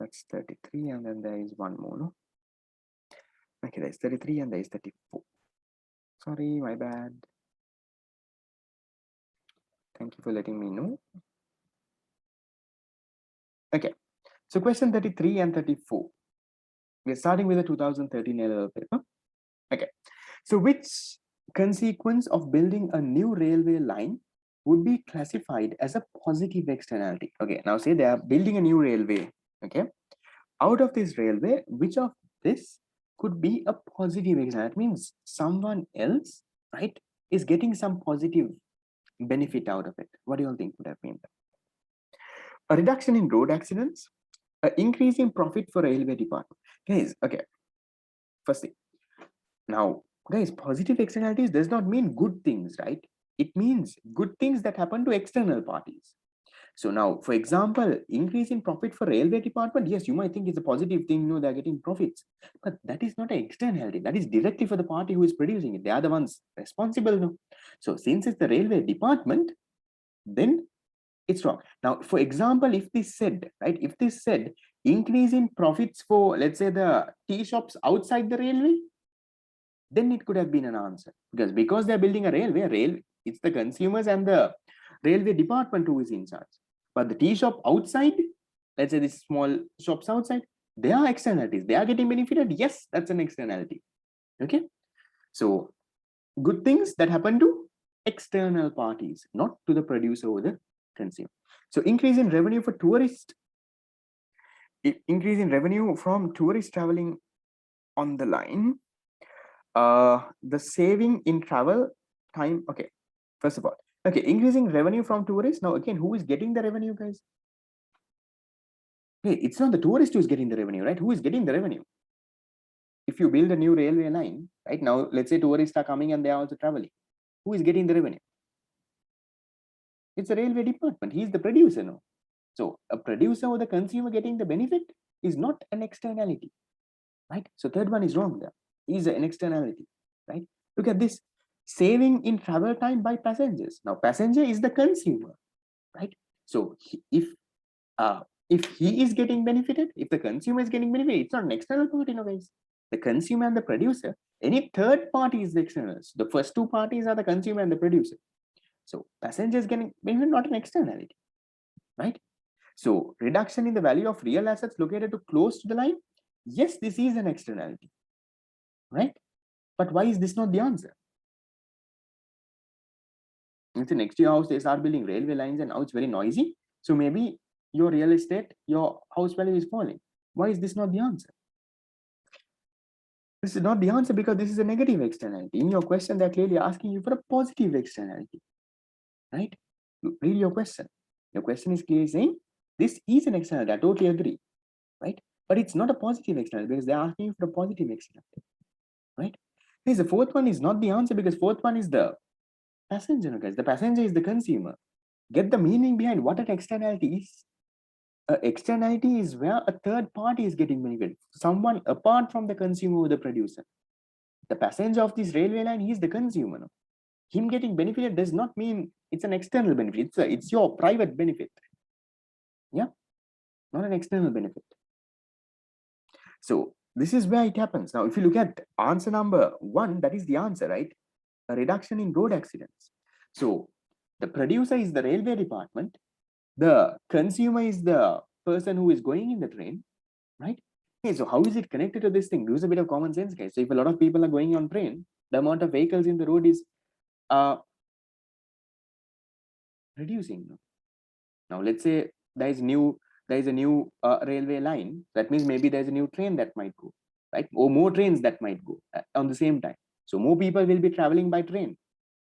that's 33, and then there is one more. No? Okay, there's 33 and there's 34. Sorry, my bad. Thank you for letting me know. Okay, so question 33 and 34. We're starting with the 2013 LL paper. Okay, so which consequence of building a new railway line would be classified as a positive externality? Okay, now say they are building a new railway. Okay, out of this railway, which of this could be a positive externality? That means someone else, right, is getting some positive benefit out of it. What do you all think would have been? A reduction in road accidents, an increase in profit for railway department. Guys, okay, first thing. Now, guys, positive externalities does not mean good things, right? It means good things that happen to external parties. So now, for example, increase in profit for railway department, yes, you might think it's a positive thing, they're getting profits, but that is not an externality. That is directly for the party who is producing it. They are the ones responsible. No? So since it's the railway department, then it's wrong. Now, for example, if this said, right, if this said increase in profits for, let's say, the tea shops outside the railway, then it could have been an answer, because they're building a railway, it's the consumers and the railway department who is in charge. But the tea shop outside, let's say these small shops outside, they are externalities. They are getting benefited. Yes, that's an externality. Okay. So good things that happen to external parties, not to the producer or the consumer. So increase in revenue for tourists, increase in revenue from tourists traveling on the line. The saving in travel time. Okay, first of all, okay, increasing revenue from tourists. Now again, who is getting the revenue, guys? Hey, it's not the tourist who is getting the revenue, right? Who is getting the revenue? If you build a new railway line, right now, let's say tourists are coming and they are also traveling. Who is getting the revenue? It's the railway department. He's the producer now. So a producer or the consumer getting the benefit is not an externality, right? So third one is wrong there. Is an externality, right? Look at this. Saving in travel time by passengers. Now passenger is the consumer, right? So if he is getting benefited, if the consumer is getting benefited, it's not an external party, no guys. The consumer and the producer, any third party is the externals. The first two parties are the consumer and the producer. So passenger is getting benefit, not an externality, right? So reduction in the value of real assets located too close to the line. Yes, this is an externality, right? But why is this not the answer? It's next to your house, they start building railway lines and now it's very noisy. So maybe your real estate, your house value is falling. Why is this not the answer? This is not the answer because this is a negative externality. In your question, they're clearly asking you for a positive externality, right? Read your question. Your question is clearly saying this is an externality. I totally agree, right? But it's not a positive externality because they're asking you for a positive externality, right? This the fourth one is not the answer because fourth one is the passenger, guys. The passenger is the consumer. Get the meaning behind what an externality is. Externality is where a third party is getting benefit, someone apart from the consumer or the producer. The passenger of this railway line, he is the consumer. No? Him getting benefited does not mean it's an external benefit. It's your private benefit. Yeah, not an external benefit. So this is where it happens. Now, if you look at answer number 1, that is the answer, right? A reduction in road accidents. So the producer is the railway department. The consumer is the person who is going in the train, right? Okay, so how is it connected to this thing? Use a bit of common sense, guys. So if a lot of people are going on train, the amount of vehicles in the road is reducing. Now let's say there is a new railway line. That means maybe there's a new train that might go, right? Or more trains that might go on the same time. So more people will be traveling by train.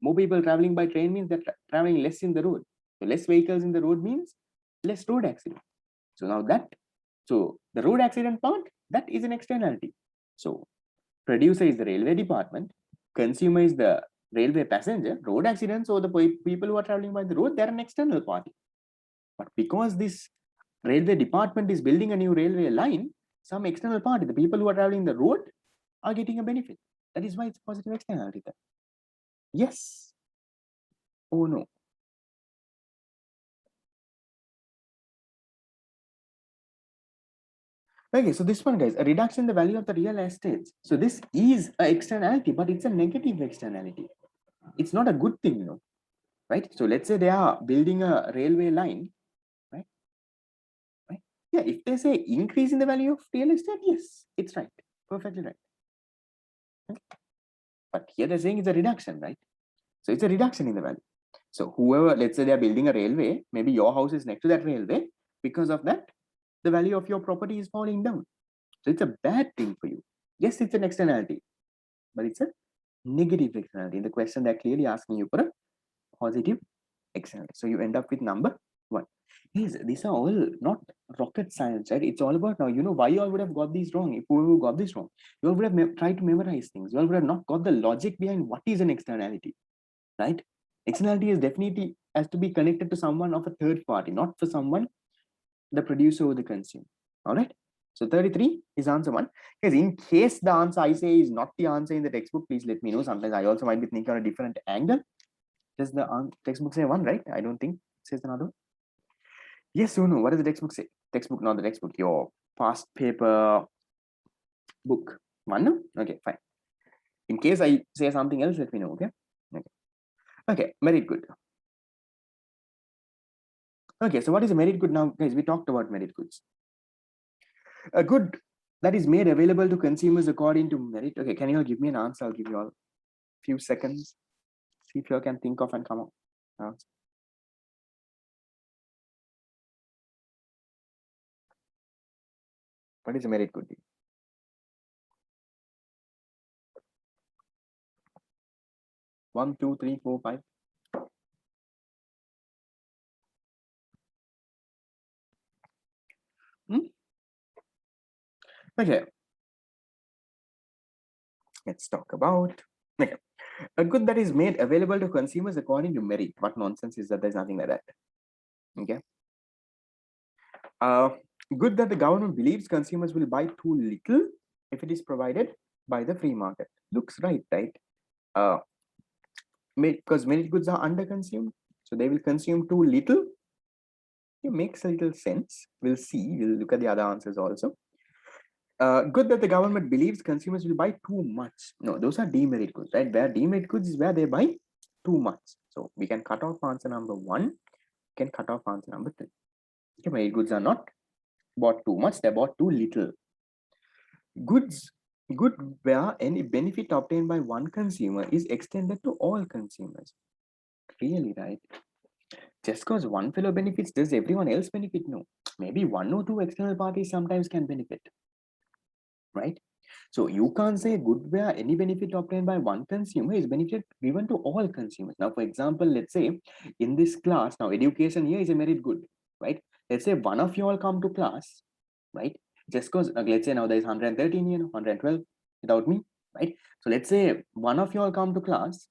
More people traveling by train means they're traveling less in the road. So less vehicles in the road means less road accident. So now so the road accident part, that is an externality. So producer is the railway department, consumer is the railway passenger, road accidents or the people who are traveling by the road, they're an external party. But because this railway department is building a new railway line, some external party, the people who are traveling the road, are getting a benefit. That is why it's positive externality. Yes. Oh no. Okay, so this one, guys, a reduction in the value of the real estates. So this is an externality, but it's a negative externality. It's not a good thing, right? So let's say they are building a railway line, right? Right? Yeah, if they say increase in the value of real estate, yes, it's right, perfectly right. Okay. But here they're saying it's a reduction, right? So it's a reduction in the value. So whoever, let's say they're building a railway, maybe your house is next to that railway. Because of that, the value of your property is falling down. So it's a bad thing for you. Yes, it's an externality, but it's a negative externality. In the question, they're clearly asking you for a positive externality. So you end up with number 1. Yes, these are all not rocket science, right? It's all about now, why you all would have got these wrong. If whoever got this wrong, you all would have tried to memorize things. You all would have not got the logic behind what is an externality, right? Externality is definitely has to be connected to someone of a third party, not for someone, the producer or the consumer. All right. So 33 is answer 1. Because in case the answer I say is not the answer in the textbook, please let me know. Sometimes I also might be thinking on a different angle. Does the textbook say 1, right? I don't think it says another. Yes or no? What does the textbook say? Textbook, not the textbook. Your past paper book. 1, no? Okay, fine. In case I say something else, let me know. Okay. Okay. Okay. Merit good. Okay. So what is a merit good now, guys? We talked about merit goods. A good that is made available to consumers according to merit. Okay, can you all give me an answer? I'll give you all a few seconds. See if you all can think of and come up. What is a merit good? 1, 2, 3, 4, 5. Okay. Let's talk about okay. A good that is made available to consumers according to merit. What nonsense is that? There's nothing like that. Okay. Good that the government believes consumers will buy too little if it is provided by the free market. Looks right, right? Because merit goods are under-consumed, so they will consume too little. It makes a little sense. We'll see. We'll look at the other answers also. Good that the government believes consumers will buy too much. No, those are demerit goods, right? Where demerit goods is where they buy too much. So we can cut off answer number 1. Can cut off answer number 3. Okay, merit goods are not bought too much; they're bought too little. Goods, good where any benefit obtained by one consumer is extended to all consumers. Really, right? Just because one fellow benefits, does everyone else benefit? No. Maybe 1 or 2 external parties sometimes can benefit, right? So you can't say good where any benefit obtained by one consumer is benefit given to all consumers. Now, for example, let's say in this class, now education here is a merit good, right? Let's say one of you all come to class, right? Just because, let's say now there is 113 here, 112 without me, right? So let's say one of you all come to class,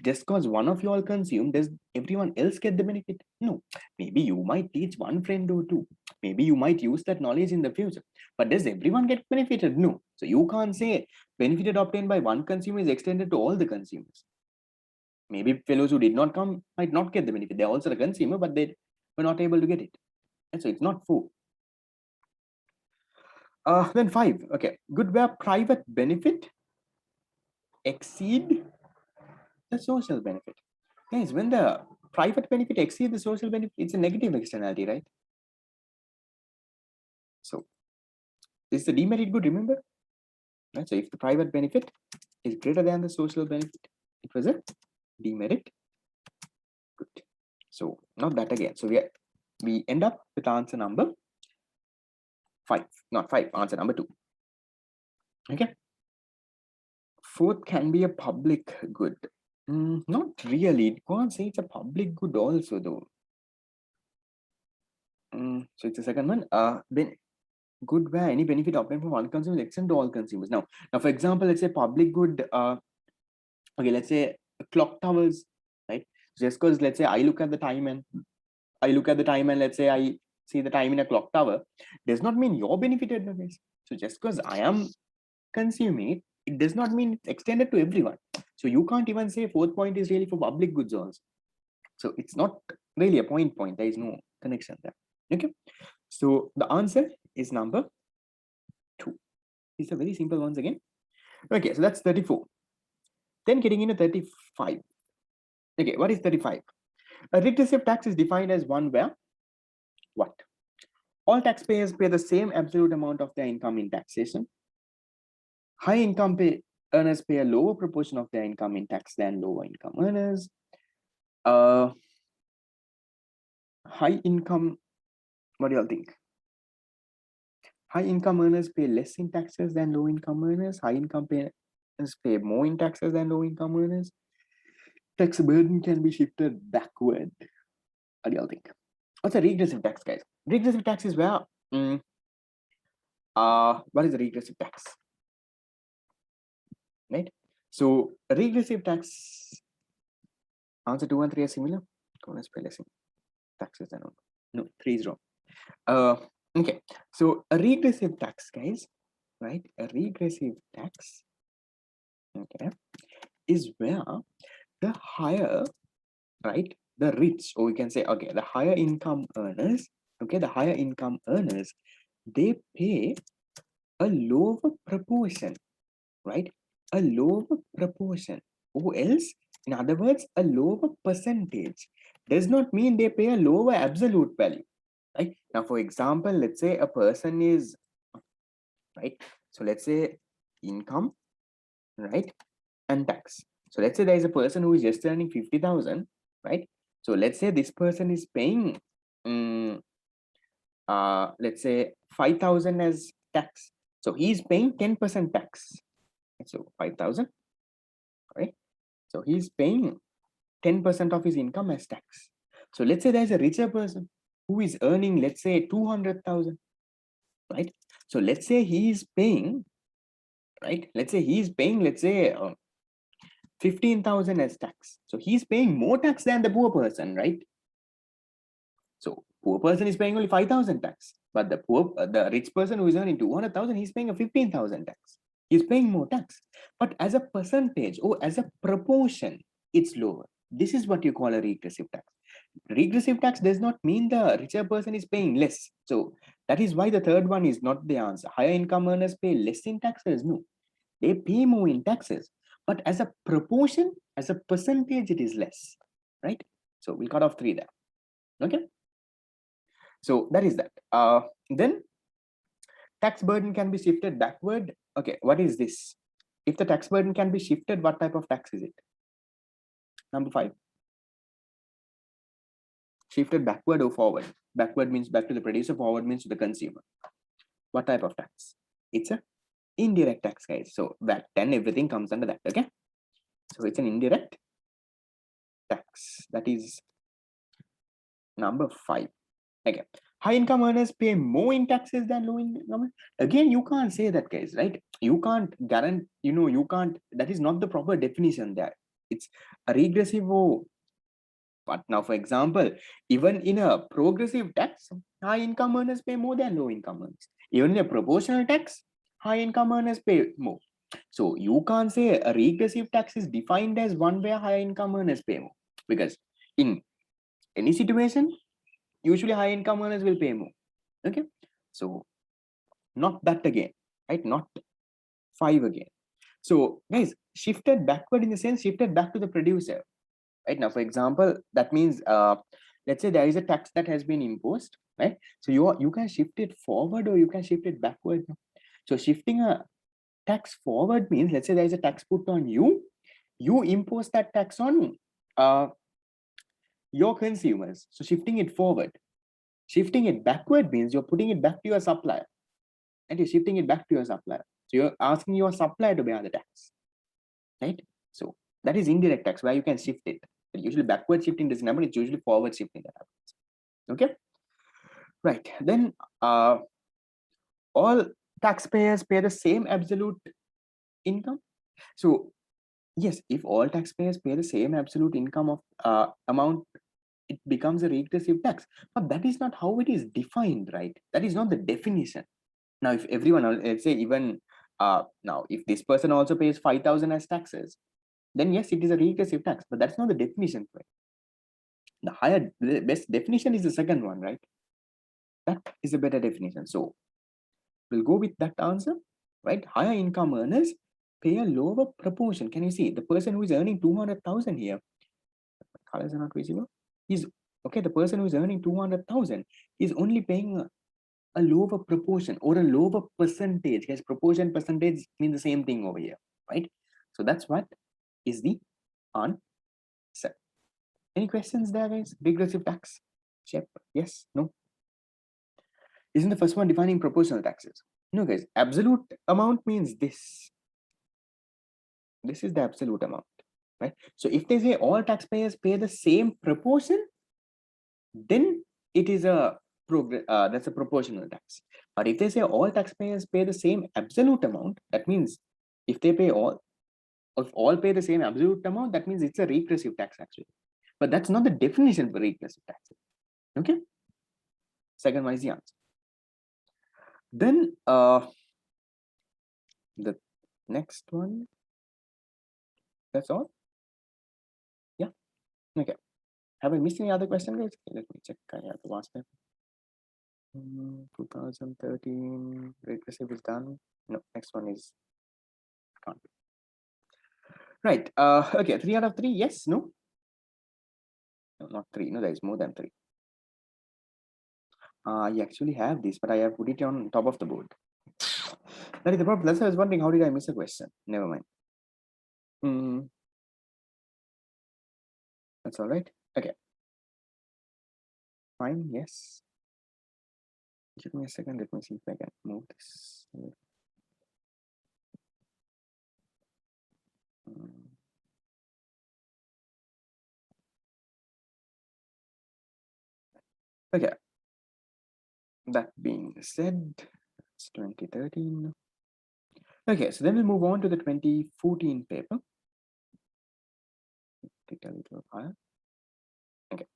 just because one of you all consume, does everyone else get the benefit? No. Maybe you might teach one friend or two. Maybe you might use that knowledge in the future. But does everyone get benefited? No. So you can't say benefited obtained by one consumer is extended to all the consumers. Maybe fellows who did not come might not get the benefit. They're also the consumer, but they were not able to get it. And so it's not full. Then 5. Okay. Good where private benefit exceed the social benefit. Guys, when the private benefit exceeds the social benefit, it's a negative externality, right? So this is the demerit good, remember? Right? So if the private benefit is greater than the social benefit, it was a demerit good. So not that again. So we end up with answer number 5, not 5, answer number 2. Okay. 4th can be a public good. Not really. You can't say it's a public good also though. So it's the second one. Good where any benefit obtained from one consumer is extended to all consumers. Now, for example, let's say public good. Okay, let's say clock towers, right? Just because let's say I look at the time and let's say I see the time in a clock tower, does not mean you're benefited by this. So just because I am consuming it, it does not mean it's extended to everyone. So you can't even say 4th point is really for public goods also. So it's not really a point. There is no connection there. Okay. So the answer is number These are very simple ones again. Okay, so that's 34. Then getting into 35. Okay, what is 35? A regressive tax is defined as one where what? All taxpayers pay the same absolute amount of their income in taxation. High income earners pay a lower proportion of their income in tax than lower income earners. High income, what do y'all think? High income earners pay less in taxes than low income earners. High income earners pay more in taxes than low income earners. Tax burden can be shifted backward. What do y'all think? What's a regressive tax, guys? Regressive tax is where what is a regressive tax? Right? So a regressive tax, answer 2 and 3 are similar. Let's pay less in taxes than no, 3 is wrong. Okay, so a regressive tax, guys, right? A regressive tax, okay, is where the higher, right, the rich, or we can say, okay, the higher income earners, okay, the higher income earners, they pay a lower proportion, right? A lower proportion, or else, in other words, a lower percentage does not mean they pay a lower absolute value, right? Now, for example, let's say a person is, right? So let's say income, right? And tax. So let's say there is a person who is just earning 50,000, right? So let's say this person is paying, let's say 5,000 as tax. So he's paying 10% tax. So 5,000, right? So he's paying 10% of his income as tax. So let's say there's a richer person who is earning, let's say 200,000, right? So let's say he's paying, right? Let's say he's paying, let's say 15,000 as tax. So he's paying more tax than the poor person, right? So poor person is paying only 5,000 tax, but the rich person who is earning 200,000, he's paying a 15,000 tax. He's paying more tax, but as a percentage or as a proportion, it's lower. This is what you call a regressive tax. Regressive tax does not mean the richer person is paying less. So that is why the third one is not the answer. Higher income earners pay less in taxes. No, they pay more in taxes, but as a proportion, as a percentage, it is less, right? So we cut off 3 there. Okay. So that is that. Then tax burden can be shifted backward. Okay, what is this? If the tax burden can be shifted, what type of tax is it? Number 5. Shifted backward or forward? Backward means back to the producer, forward means to the consumer. What type of tax? It's a indirect tax, guys. So that 10, everything comes under that. Okay. So it's an indirect tax. That is number 5. Okay. High income earners pay more in taxes than low income. Again, you can't say that, guys, right? You can't guarantee, you can't, that is not the proper definition there. It's a regressive or, but now, for example, even in a progressive tax, high income earners pay more than low income earners. Even in a proportional tax, high income earners pay more. So you can't say a regressive tax is defined as one where high income earners pay more, because in any situation, usually high income earners will pay more. Okay, so not that again, right? Not 5 again. So guys, shifted backward in the sense shifted back to the producer, right? Now, for example, that means let's say there is a tax that has been imposed, right? So you can shift it forward or you can shift it backward. So shifting a tax forward means, let's say there is a tax put on you, you impose that tax on your consumers. So shifting it forward. Shifting it backward means you're putting it back to your supplier, and you're shifting it back to your supplier. So you're asking your supplier to bear the tax, right? So that is indirect tax where you can shift it. But usually backward shifting doesn't happen. It's usually forward shifting that happens. Okay, right. Then all taxpayers pay the same absolute income. So yes, if all taxpayers pay the same absolute income of amount, it becomes a regressive tax. But that is not how it is defined, right? That is not the definition. Now, if everyone, let's say even now, if this person also pays 5,000 as taxes, then yes, it is a regressive tax, but that's not the definition for it. The best definition is the second one, right? That is a better definition. So we'll go with that answer. right? Higher income earners pay a lower proportion. Can you see the person who is earning 200,000 here? Colors are not visible. He's okay. The person who is earning 200,000 is only paying a lower proportion or a lower percentage. Guys, proportion percentage mean the same thing over here, right? So that's what is the answer. Any questions there, guys? Regressive tax? Check. Yes, no. Isn't the first one defining proportional taxes? No, guys. Absolute amount means this. This is the absolute amount, right? So if they say all taxpayers pay the same proportion, then it is a that's a proportional tax. But if they say all taxpayers pay the same absolute amount, that means if they pay all, if all pay the same absolute amount, that means it's a regressive tax actually. But that's not the definition for regressive tax. Okay. Second one is the answer. Then the next one. That's all. Yeah. Okay. Have I missed any other question, guys? Let me check. I have the last time. 2013 regressive is done. No, next one is can't be. Right. Okay. 3 out of 3. Yes. No. No, not 3. No, there is more than 3. You actually have this, but I have put it on top of the board. That is the problem. That's why I was wondering, how did I miss a question? Never mind. That's all right. Okay. Fine. Yes. Give me a second. Let me see if I can move this. Okay. That being said, it's 2013. Okay, so then we'll move on to the 2014 paper. Take a little higher. Okay,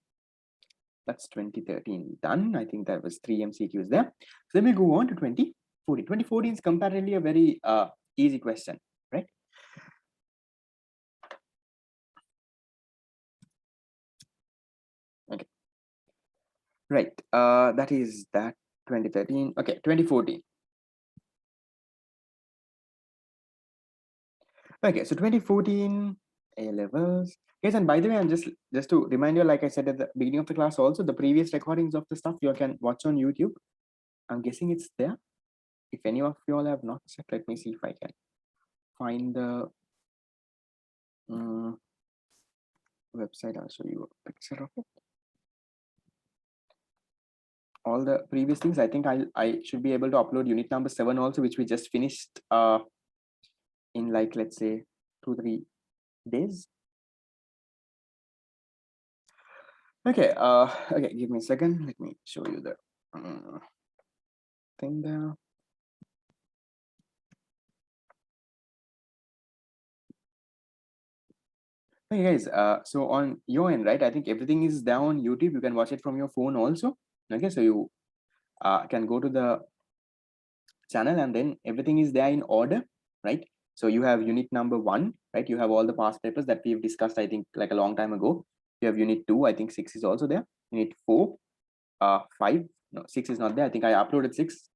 that's 2013 done. I think that was 3 MCQs there. So then we go on to 2014. 2014 is comparatively a very easy question, right? Okay, right. That is that 2013. Okay, 2014. Okay, so 2014 A levels. Yes, and by the way, I'm just to remind you, like I said at the beginning of the class, also the previous recordings of the stuff you can watch on YouTube. I'm guessing it's there. If any of you all have not checked, let me see if I can find the website. I'll show you a picture of it. All the previous things, I think I should be able to upload unit number 7 also, which we just finished in like, let's say 2-3 days. Okay, okay, give me a second. Let me show you the thing there. Hey guys, so on your end, right? I think everything is there on YouTube. You can watch it from your phone also. Okay, so you can go to the channel and then everything is there in order, right? So you have unit number 1, right? You have all the past papers that we've discussed, I think, like a long time ago. You have unit 2, I think 6 is also there. Unit 4, 5, no, 6 is not there. I think I uploaded 6.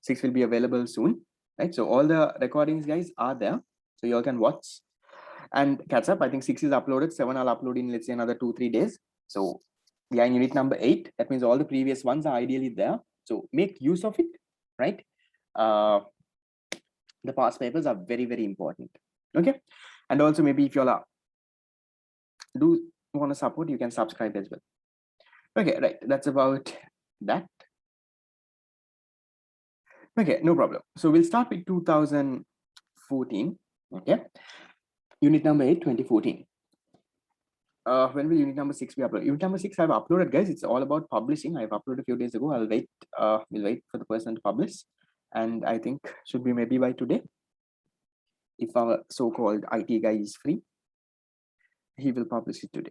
6 will be available soon, right? So all the recordings, guys, are there. So you all can watch and catch up. I think 6 is uploaded, 7 I'll upload in, let's say, another 2-3 days. So we are in unit number 8. That means all the previous ones are ideally there. So make use of it, right? The past papers are very, very important. Okay. And also maybe if you all do want to support, you can subscribe as well. Okay, right. That's about that. Okay, no problem. So we'll start with 2014. Okay. Unit number 8, 2014. When will unit number 6 be uploaded? Unit number 6 I've uploaded, guys. It's all about publishing. I've uploaded a few days ago. I'll wait. We'll wait for the person to publish. And I think should be maybe by today. If our so-called IT guy is free, he will publish it today.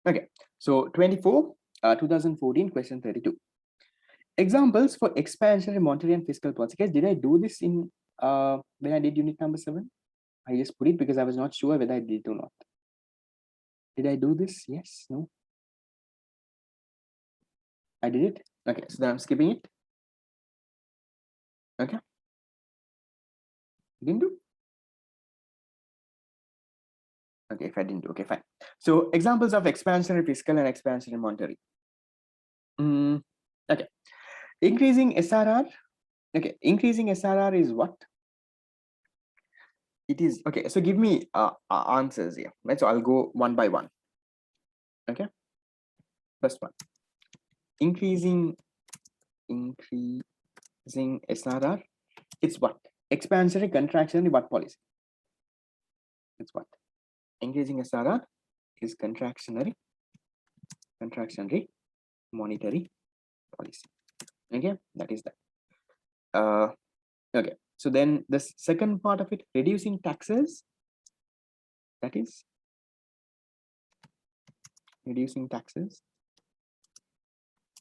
Okay. So 2014, question 32. Examples for expansionary monetary and fiscal policy. Guys, did I do this in when I did unit number 7? I just put it because I was not sure whether I did or not. Did I do this? Yes, no. I did it. Okay, so then I'm skipping it. Okay. Didn't do? Okay, if I didn't do, okay, fine. So examples of expansionary fiscal and expansionary monetary. Okay, increasing SRR. Okay, increasing SRR is what? It is, okay, so give me answers here, right? So I'll go one by one. Okay, first one, increasing SRR, it's what? Expansionary, contractionary, what policy? It's what? Increasing SRR is contractionary monetary policy. Okay, that is that. Okay, so then the second part of it, reducing taxes, that is reducing taxes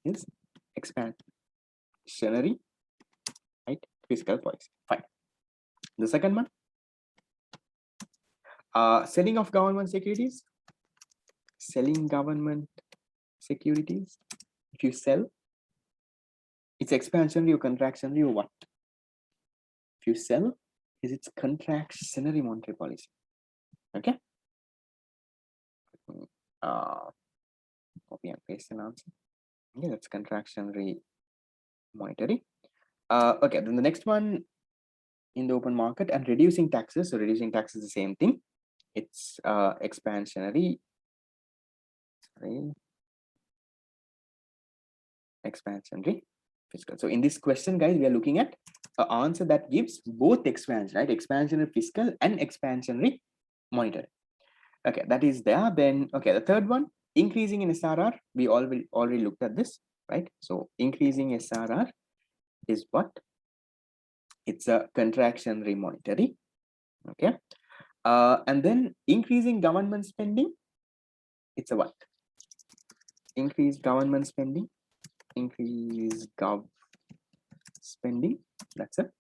is expansionary, right? Fiscal policy. Fine. The second one, selling of government securities. Selling government securities. If you sell, it's expansionary or contractionary or what? If you sell, is it's contractionary monetary policy. Okay. Copy and paste an answer. Okay, that's contractionary monetary. Okay, then the next one, in the open market and reducing taxes. So reducing taxes is the same thing. It's expansionary. Expansionary fiscal. So in this question, guys, we are looking at an answer that gives both expansion, right? Expansionary fiscal and expansionary monetary. Okay, that is there. Then, okay, the third one, increasing in SRR. We already looked at this, right? So increasing SRR is what? It's a contractionary monetary. Okay. And then increasing government spending, it's a what? Increase government spending, increase gov spending, that's it.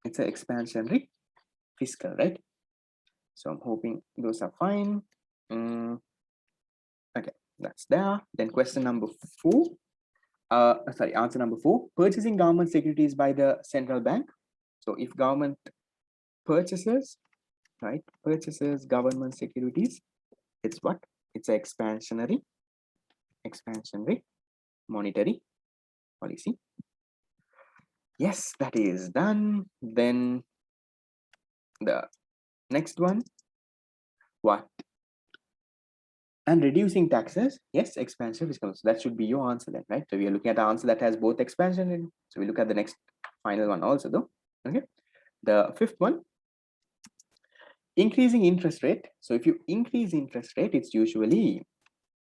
It's an expansionary fiscal, right? So I'm hoping those are fine. Okay, that's there. Then question number 4. Answer number 4, purchasing government securities by the central bank. So if government purchases, right, purchases government securities, it's what? It's an expansionary monetary policy. Yes, that is done. Then the next one, what? And reducing taxes, yes, expansion fiscal. So that should be your answer then, right? So we are looking at the answer that has both expansion and so we look at the next final one also though. Okay. The fifth one, increasing interest rate. So if you increase interest rate, it's usually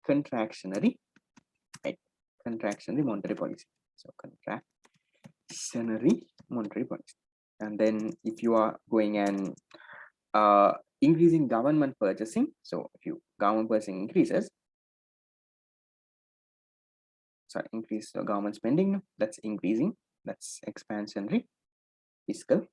contractionary, right? Contractionary monetary policy. So contractionary monetary policy. And then if you are going and increasing government purchasing, so if you government purchasing increases, sorry, increase government spending, that's increasing, that's expansionary fiscal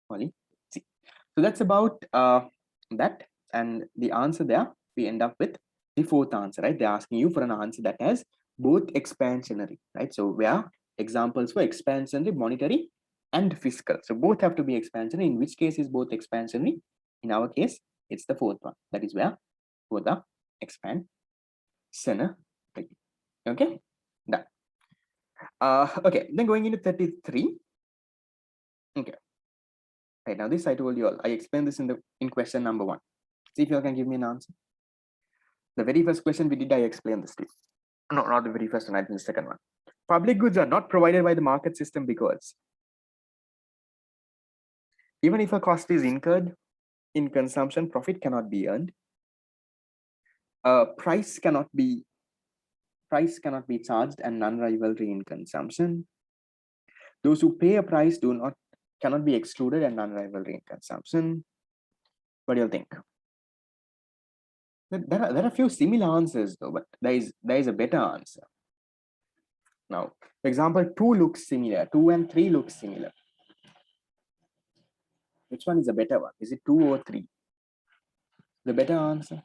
policy. So that's about that, and the answer there, we end up with the fourth answer, right? They're asking you for an answer that has both expansionary, right? So where examples for expansionary monetary and fiscal, so both have to be expansionary. In which case is both expansionary? In our case, it's the fourth one, that is where both are expansionary. Okay, done. Okay, then going into 33. Okay, right now this I told you all, I explained this in question number 1. See if you all can give me an answer. The very first question we did, I explained this to you. No, not the very first one, I think the second one. Public goods are not provided by the market system because even if a cost is incurred in consumption, profit cannot be earned. Price cannot be charged and non-rivalry in consumption. Those who pay a price cannot be excluded and non-rivalry in consumption. What do you think? There are a few similar answers though, but there is a better answer. Now, for example, 2 looks similar, 2 and 3 look similar. Which one is a better one? Is it 2 or 3? The better answer?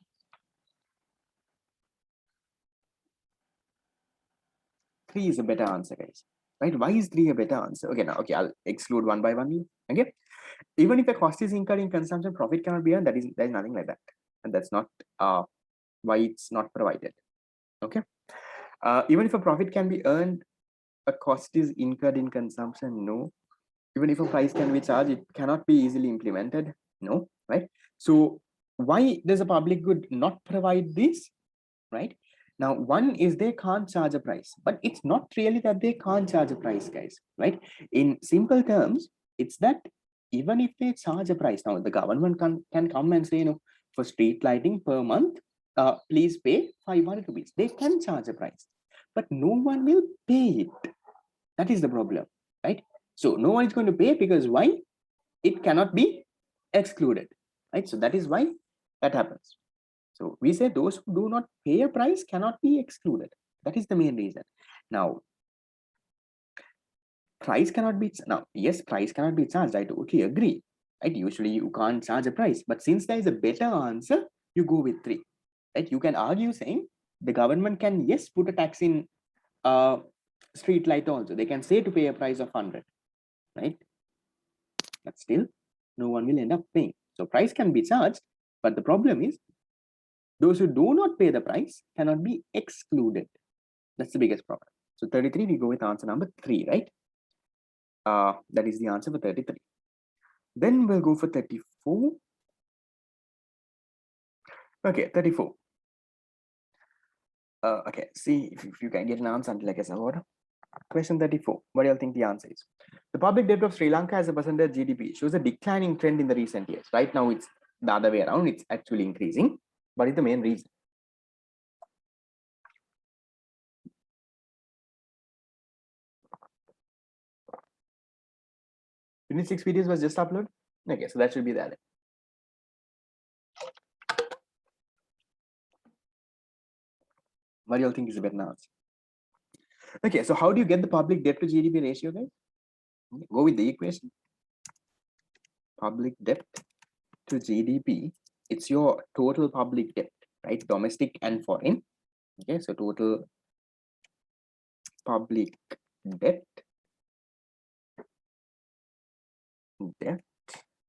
3 is a better answer, guys. right? Why is 3 a better answer? Okay, now, okay, I'll exclude one by one. Okay, even if a cost is incurred in consumption, profit cannot be earned. There is nothing like that, and that's not why it's not provided. Okay, even if a profit can be earned, a cost is incurred in consumption. No. Even if a price can be charged, it cannot be easily implemented. No, right? So why does a public good not provide this? Right now, one is they can't charge a price, but it's not really that they can't charge a price, guys. Right? In simple terms, it's that even if they charge a price, now the government can come and say, you know, for street lighting per month, please pay 500 rupees. They can charge a price, but no one will pay it. That is the problem, right? So no one is going to pay because why? It cannot be excluded, right? So that is why that happens. So we say those who do not pay a price cannot be excluded. That is the main reason. Now, price cannot be, now, yes, price cannot be charged. I totally agree, right? Usually you can't charge a price, but since there is a better answer, you go with 3, right? You can argue saying the government can, yes, put a tax in street light also. They can say to pay a price of 100, right? But still, no one will end up paying. So price can be charged, but the problem is those who do not pay the price cannot be excluded. That's the biggest problem. So 33, we go with answer number 3, right? That is the answer for 33. Then we'll go for 34. Okay, 34. Okay, see if you can get an answer until I guess order. Question 34. What do you think the answer is? The public debt of Sri Lanka as a percentage of GDP shows a declining trend in the recent years. Right now, it's the other way around. It's actually increasing. What is the main reason? Unit 6 videos was just uploaded. Okay, so that should be that. What do you think is a better answer? Okay, so how do you get the public debt to GDP ratio, guys? Go with the equation. Public debt to GDP, it's your total public debt, right? Domestic and foreign. Okay, so total public debt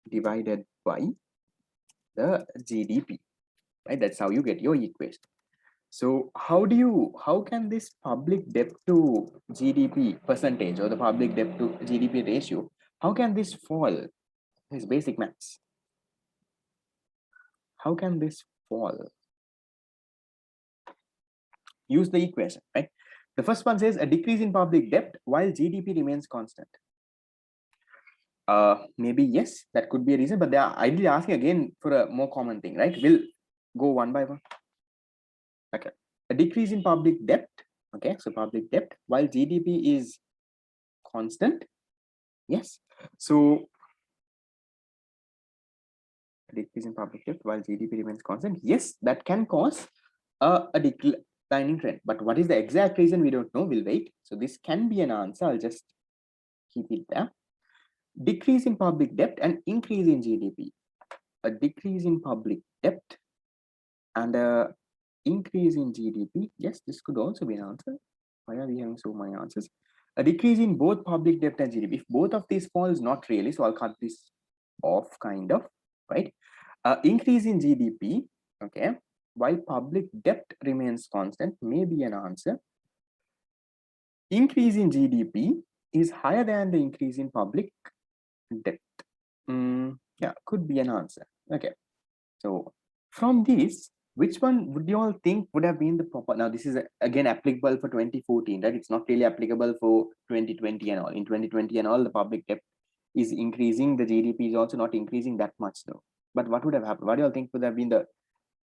divided by the GDP, right? That's how you get your equation. So how can this public debt to GDP percentage or the public debt to GDP ratio, how can this fall? This basic maths. How can this fall? Use the equation, right? The first one says a decrease in public debt while GDP remains constant. Maybe yes, that could be a reason, but they are ideally asking again for a more common thing, right? We'll go one by one. Okay, a decrease in public debt. Okay, so public debt while GDP is constant. Yes, so a decrease in public debt while GDP remains constant. Yes, that can cause a declining trend. But what is the exact reason? We don't know. We'll wait. So this can be an answer. I'll just keep it there. Decrease in public debt and increase in GDP. A decrease in public debt and a increase in GDP. Yes, this could also be an answer. Why are we having so many answers? A decrease in both public debt and GDP. If both of these falls, not really. So I'll cut this off, kind of, right? Increase in GDP, okay, while public debt remains constant, may be an answer. Increase in GDP is higher than the increase in public debt. Yeah, could be an answer. Okay, so from these, which one would you all think would have been the proper? Now this is again applicable for 2014, right? It's not really applicable for 2020 and all. In 2020 and all, the public debt is increasing. The GDP is also not increasing that much though. But what would have happened? What do you all think would have been the,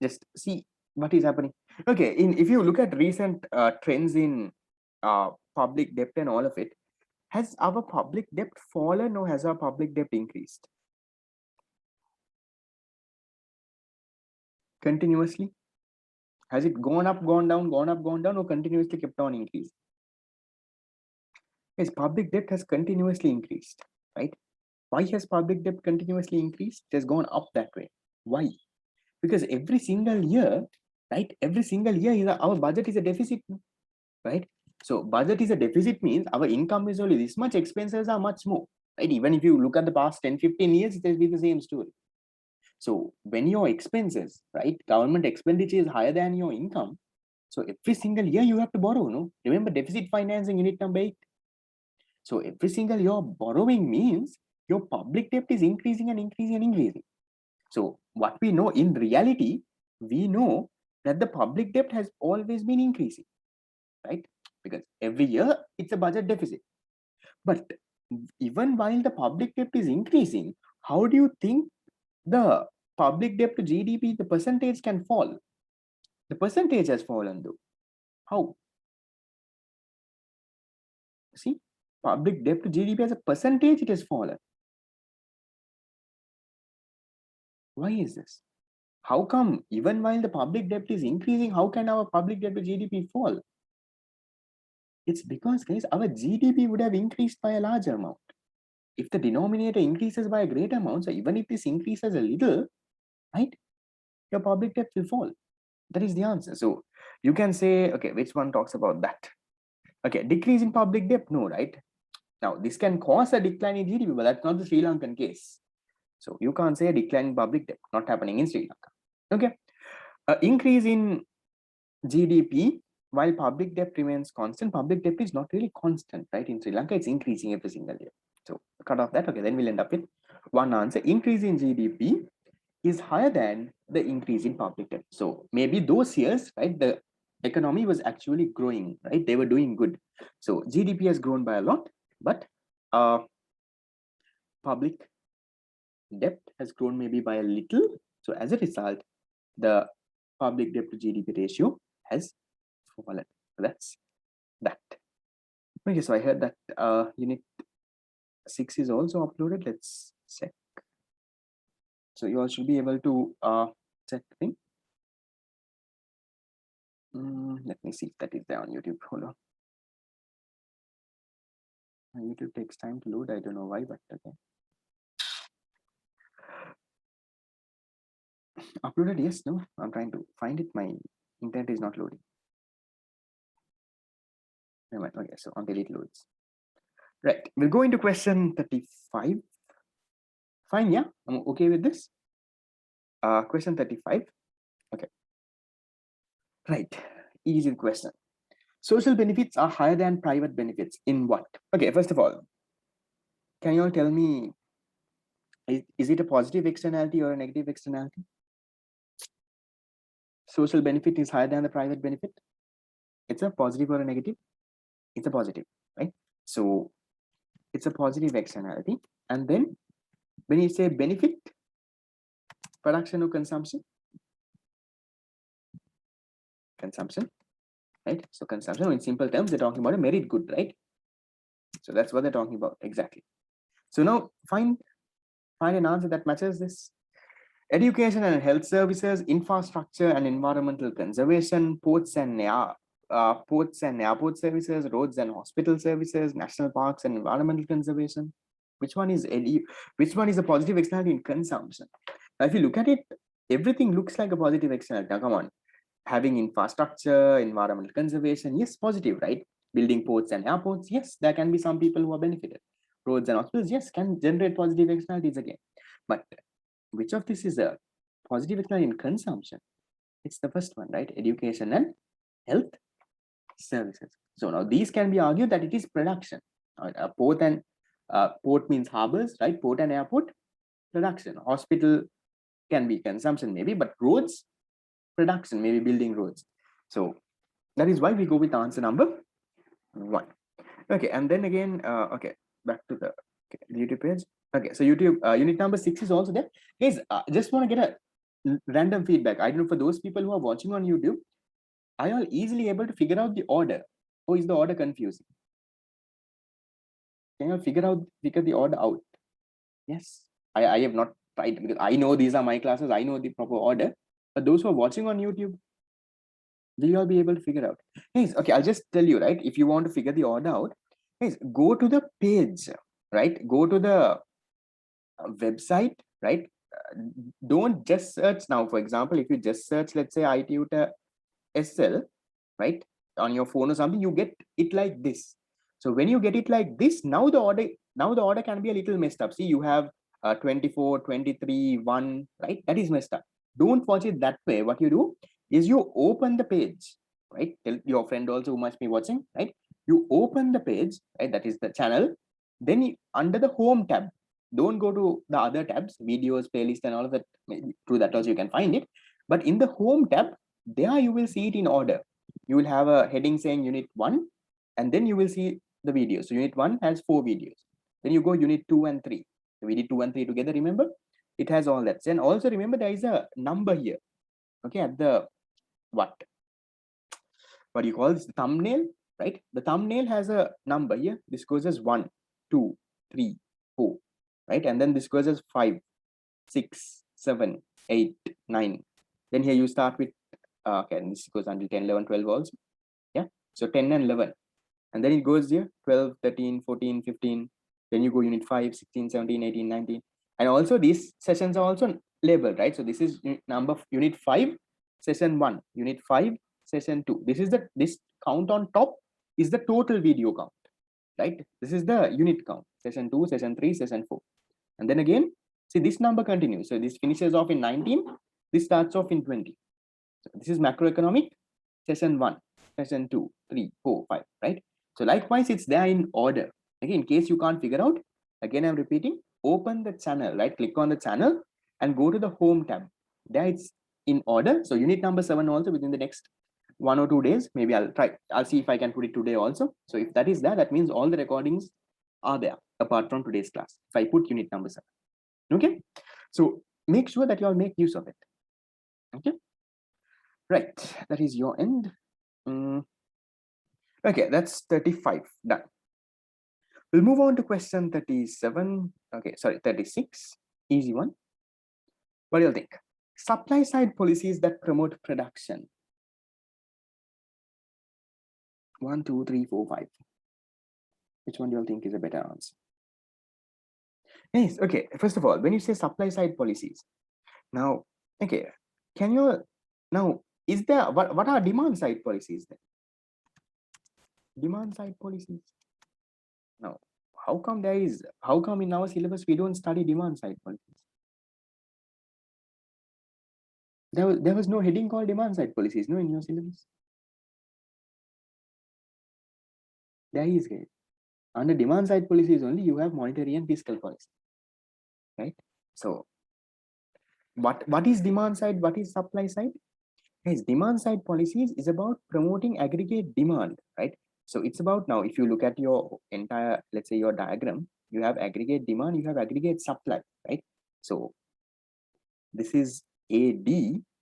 just see what is happening? Okay, if you look at recent trends in public debt and all of it, has our public debt fallen or has our public debt increased continuously? Has it gone up, gone down, gone up, gone down, or continuously kept on increasing? Yes, public debt has continuously increased, right? Why has public debt continuously increased? It has gone up that way. Why? Because every single year, right? Every single year, our budget is a deficit, right? So budget is a deficit means our income is only this much, expenses are much more, right? Even if you look at the past 10, 15 years, it will be the same story. So when your expenses, right, government expenditure is higher than your income, so every single year you have to borrow, no? Remember deficit financing unit number 8. So every single year borrowing means your public debt is increasing and increasing and increasing. So what we know in reality, we know that the public debt has always been increasing, right? Because every year it's a budget deficit. But even while the public debt is increasing, how do you think the public debt to GDP, the percentage can fall? The percentage has fallen though. How? See, public debt to GDP as a percentage, it has fallen. Why is this? How come even while the public debt is increasing, how can our public debt to GDP fall? It's because, guys, our GDP would have increased by a large amount. If the denominator increases by a great amount, so even if this increases a little, right, your public debt will fall. That is the answer. So you can say, okay, which one talks about that? Okay, decrease in public debt, no, right? Now, this can cause a decline in GDP, but that's not the Sri Lankan case. So you can't say a decline in public debt, not happening in Sri Lanka. Okay, increase in GDP while public debt remains constant. Public debt is not really constant, right? In Sri Lanka, it's increasing every single year. So cut off that. Okay, then we'll end up with one answer. Increase in GDP is higher than the increase in public debt. So maybe those years, right, the economy was actually growing, right? They were doing good. So GDP has grown by a lot, but public debt has grown maybe by a little. So as a result, the public debt to GDP ratio has fallen. That's that. Okay, so I heard that unit 6 is also uploaded. Let's check. So you all should be able to check the thing. Let me see if that is there on YouTube. Hold on. YouTube takes time to load. I don't know why, but okay. Uploaded, yes, no. I'm trying to find it. My internet is not loading. Okay, so until it loads. Right, we'll go into question 35. Fine, yeah, I'm okay with this. Question 35. Okay. Right, easy question. Social benefits are higher than private benefits in what? Okay, first of all, can you all tell me, is it a positive externality or a negative externality? Social benefit is higher than the private benefit. It's a positive or a negative? It's a positive, right? So it's a positive externality. And then when you say benefit, production or consumption? Consumption, right? So consumption, in simple terms, they're talking about a merit good, right? So that's what they're talking about exactly. So now find an answer that matches this. Education and health services, infrastructure and environmental conservation, ports and airport services, roads and hospital services, national parks and environmental conservation. Which one is a positive externality in consumption? Now, if you look at it, everything looks like a positive externality. Now, come on, having infrastructure, environmental conservation, yes, positive, right? Building ports and airports, yes, there can be some people who are benefited. Roads and hospitals, yes, can generate positive externalities again. But which of this is a positive externality in consumption? It's the first one, right? Education and health services. So now these can be argued that it is production. A port and port means harbors, right? Port and airport, production. Hospital can be consumption maybe, but roads, production, maybe building roads. So that is why we go with answer number 1. Okay, and then again, okay, back to the YouTube page. Okay, so YouTube unit number 6 is also there. Guys, just want to get a random feedback. I don't know, for those people who are watching on YouTube, are you all easily able to figure out the order, or is the order confusing? Can you figure the order out? Yes, I have not tried, because I know these are my classes, I know the proper order, but those who are watching on YouTube, will you all be able to figure out? Guys, okay, I'll just tell you, right? If you want to figure the order out, guys, go to the page, right? Go to the website, right? Don't just search now. For example, if you just search, let's say iTutorSL, right? on your phone or something, you get it like this. So when you get it like this, now the order can be a little messed up. See, you have 24, 23, 1, right? That is messed up. Don't watch it that way. What you do is you open the page, right? Tell your friend also who must be watching, right? You open the page, right? That is the channel. Then under the home tab, don't go to the other tabs, videos, playlist, and all of that. Through that also you can find it. But in the home tab, there you will see it in order. You will have a heading saying unit 1, and then you will see the video. So unit 1 has 4 videos. Then you go unit 2 and 3. So we did 2 and 3 together, remember? It has all that. And also remember there is a number here. Okay, at the what do you call this? The thumbnail, right? The thumbnail has a number here. This goes as 1, 2, 3, 4, right? And then this goes as 5, 6, 7, 8, 9. Then here you start with okay, and this goes until 10, 11, 12 also. Yeah, so 10 and 11. And then it goes here 12, 13, 14, 15. Then you go unit 5, 16, 17, 18, 19. And also these sessions are also labeled, right? So this is number unit 5, session 1, unit 5, session 2. This count on top is the total video count, right? This is the unit count, session 2, session 3, session 4. And then again, see, this number continues. So this finishes off in 19, this starts off in 20. So this is macroeconomic, session 1, session 2, 3, 4, 5, right? So likewise, it's there in order. Again, in case you can't figure out, again, I'm repeating, open the channel, right? Click on the channel and go to the home tab. There it's in order. So unit number 7 also within the next 1 or 2 days, maybe I'll see if I can put it today also. So if that is there, that means all the recordings are there apart from today's class. If I put unit number 7, okay? So make sure that you all make use of it, okay? Right, that is your end. Okay, that's 35, done. We'll move on to question 37. Okay, sorry, 36, easy one. What do you think? Supply side policies that promote production. 1, 2, 3, 4, 5. Which one do you think is a better answer? Yes, okay, first of all, when you say supply side policies, now, okay, can you, now, is there, what are demand side policies then? Demand side policies. Now, how come in our syllabus we don't study demand side policies? There was no heading called demand side policies, no, in your syllabus? There is, guys. Under demand side policies only, you have monetary and fiscal policy, right? So, what is demand side? What is supply side? Guys, demand side policies is about promoting aggregate demand, right? So it's about, now if you look at your entire, let's say your diagram, you have aggregate demand, you have aggregate supply, right? So this is AD,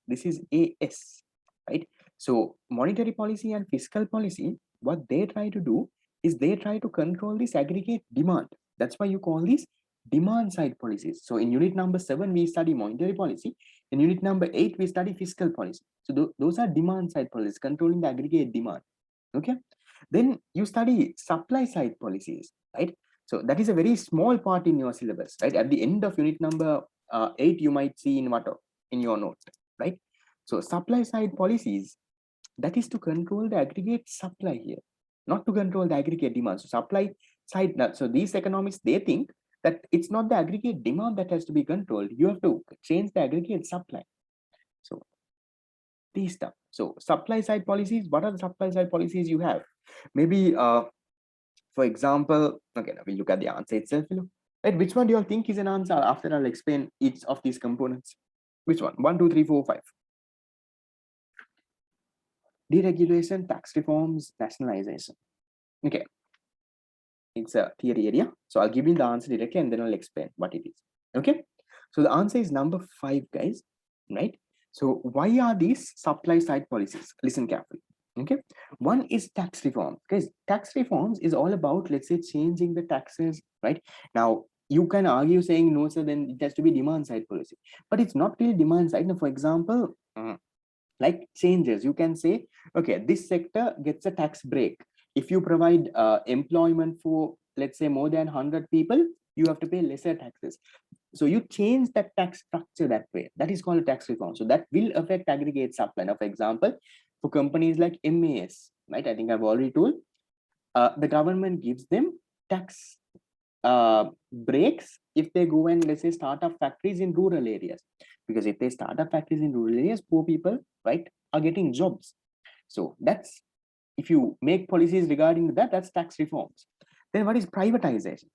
this is AS, right? So monetary policy and fiscal policy, what they try to do is they try to control this aggregate demand. That's why you call these demand side policies. So in unit number 7, we study monetary policy. In unit number 8, we study fiscal policy. So those are demand side policies, controlling the aggregate demand. Okay. Then you study supply side policies, right? So that is a very small part in your syllabus, right? At the end of unit number 8, you might see in your note, right? So supply side policies, that is to control the aggregate supply here, not to control the aggregate demand. So supply side, so these economists, they think that it's not the aggregate demand that has to be controlled. You have to change the aggregate supply. So these stuff. So supply side policies, what are the supply side policies you have? Maybe, for example, okay, now we look at the answer itself. Right, which one do you all think is an answer? After I'll explain each of these components. Which one? 1, 2, 3, 4, 5. Deregulation, tax reforms, nationalization. Okay. It's a theory area. So I'll give you the answer directly and then I'll explain what it is. Okay. So the answer is number 5, guys. Right. So why are these supply side policies? Listen carefully. Okay. One is tax reform. Guys, tax reforms is all about, let's say, changing the taxes. Right. Now, you can argue saying no, sir, then it has to be demand side policy. But it's not really demand side. Now, for example, like changes, you can say, okay, this sector gets a tax break. If you provide employment for, let's say, more than 100 people, you have to pay lesser taxes. So you change that tax structure that way. That is called a tax reform. So that will affect aggregate supply. Now, for example, For companies like MAS, right? I think I've already told, the government gives them tax breaks if they go and let's say start up factories in rural areas, because if they start up factories in rural areas, poor people, right, are getting jobs. So that's, if you make policies regarding that, that's tax reforms. Then what is privatization?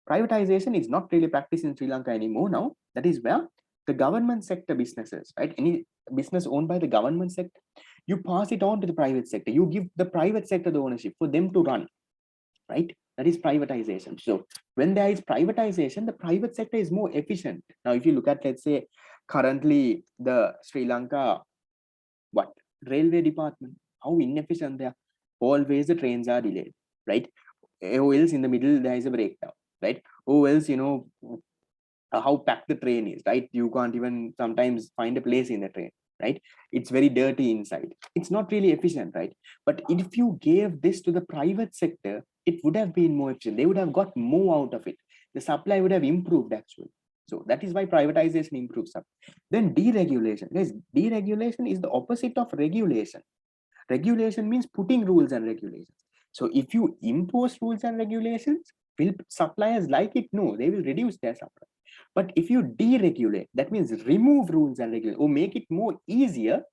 Privatization is not really practiced in Sri Lanka anymore now. That is where the government sector businesses, right, any business owned by the government sector, you pass it on to the private sector. You give the private sector the ownership for them to run, right? That is privatization. So when there is privatization, the private sector is more efficient. Now, if you look at, let's say, currently the Sri Lanka, what, railway department, how inefficient they are. Always the trains are delayed, right? Or else in the middle there is a breakdown, right? Or else, how packed the train is, right? You can't even sometimes find a place in the train, right? It's very dirty inside. It's not really efficient, right? But if you gave this to the private sector, it would have been more efficient. They would have got more out of it. The supply would have improved actually. So that is why privatization improves up. Then deregulation. Yes, deregulation is the opposite of regulation. Regulation means putting rules and regulations. So if you impose rules and regulations, will suppliers like it? No, they will reduce their supply. But if you deregulate, that means remove rules and regulations or make it more easier,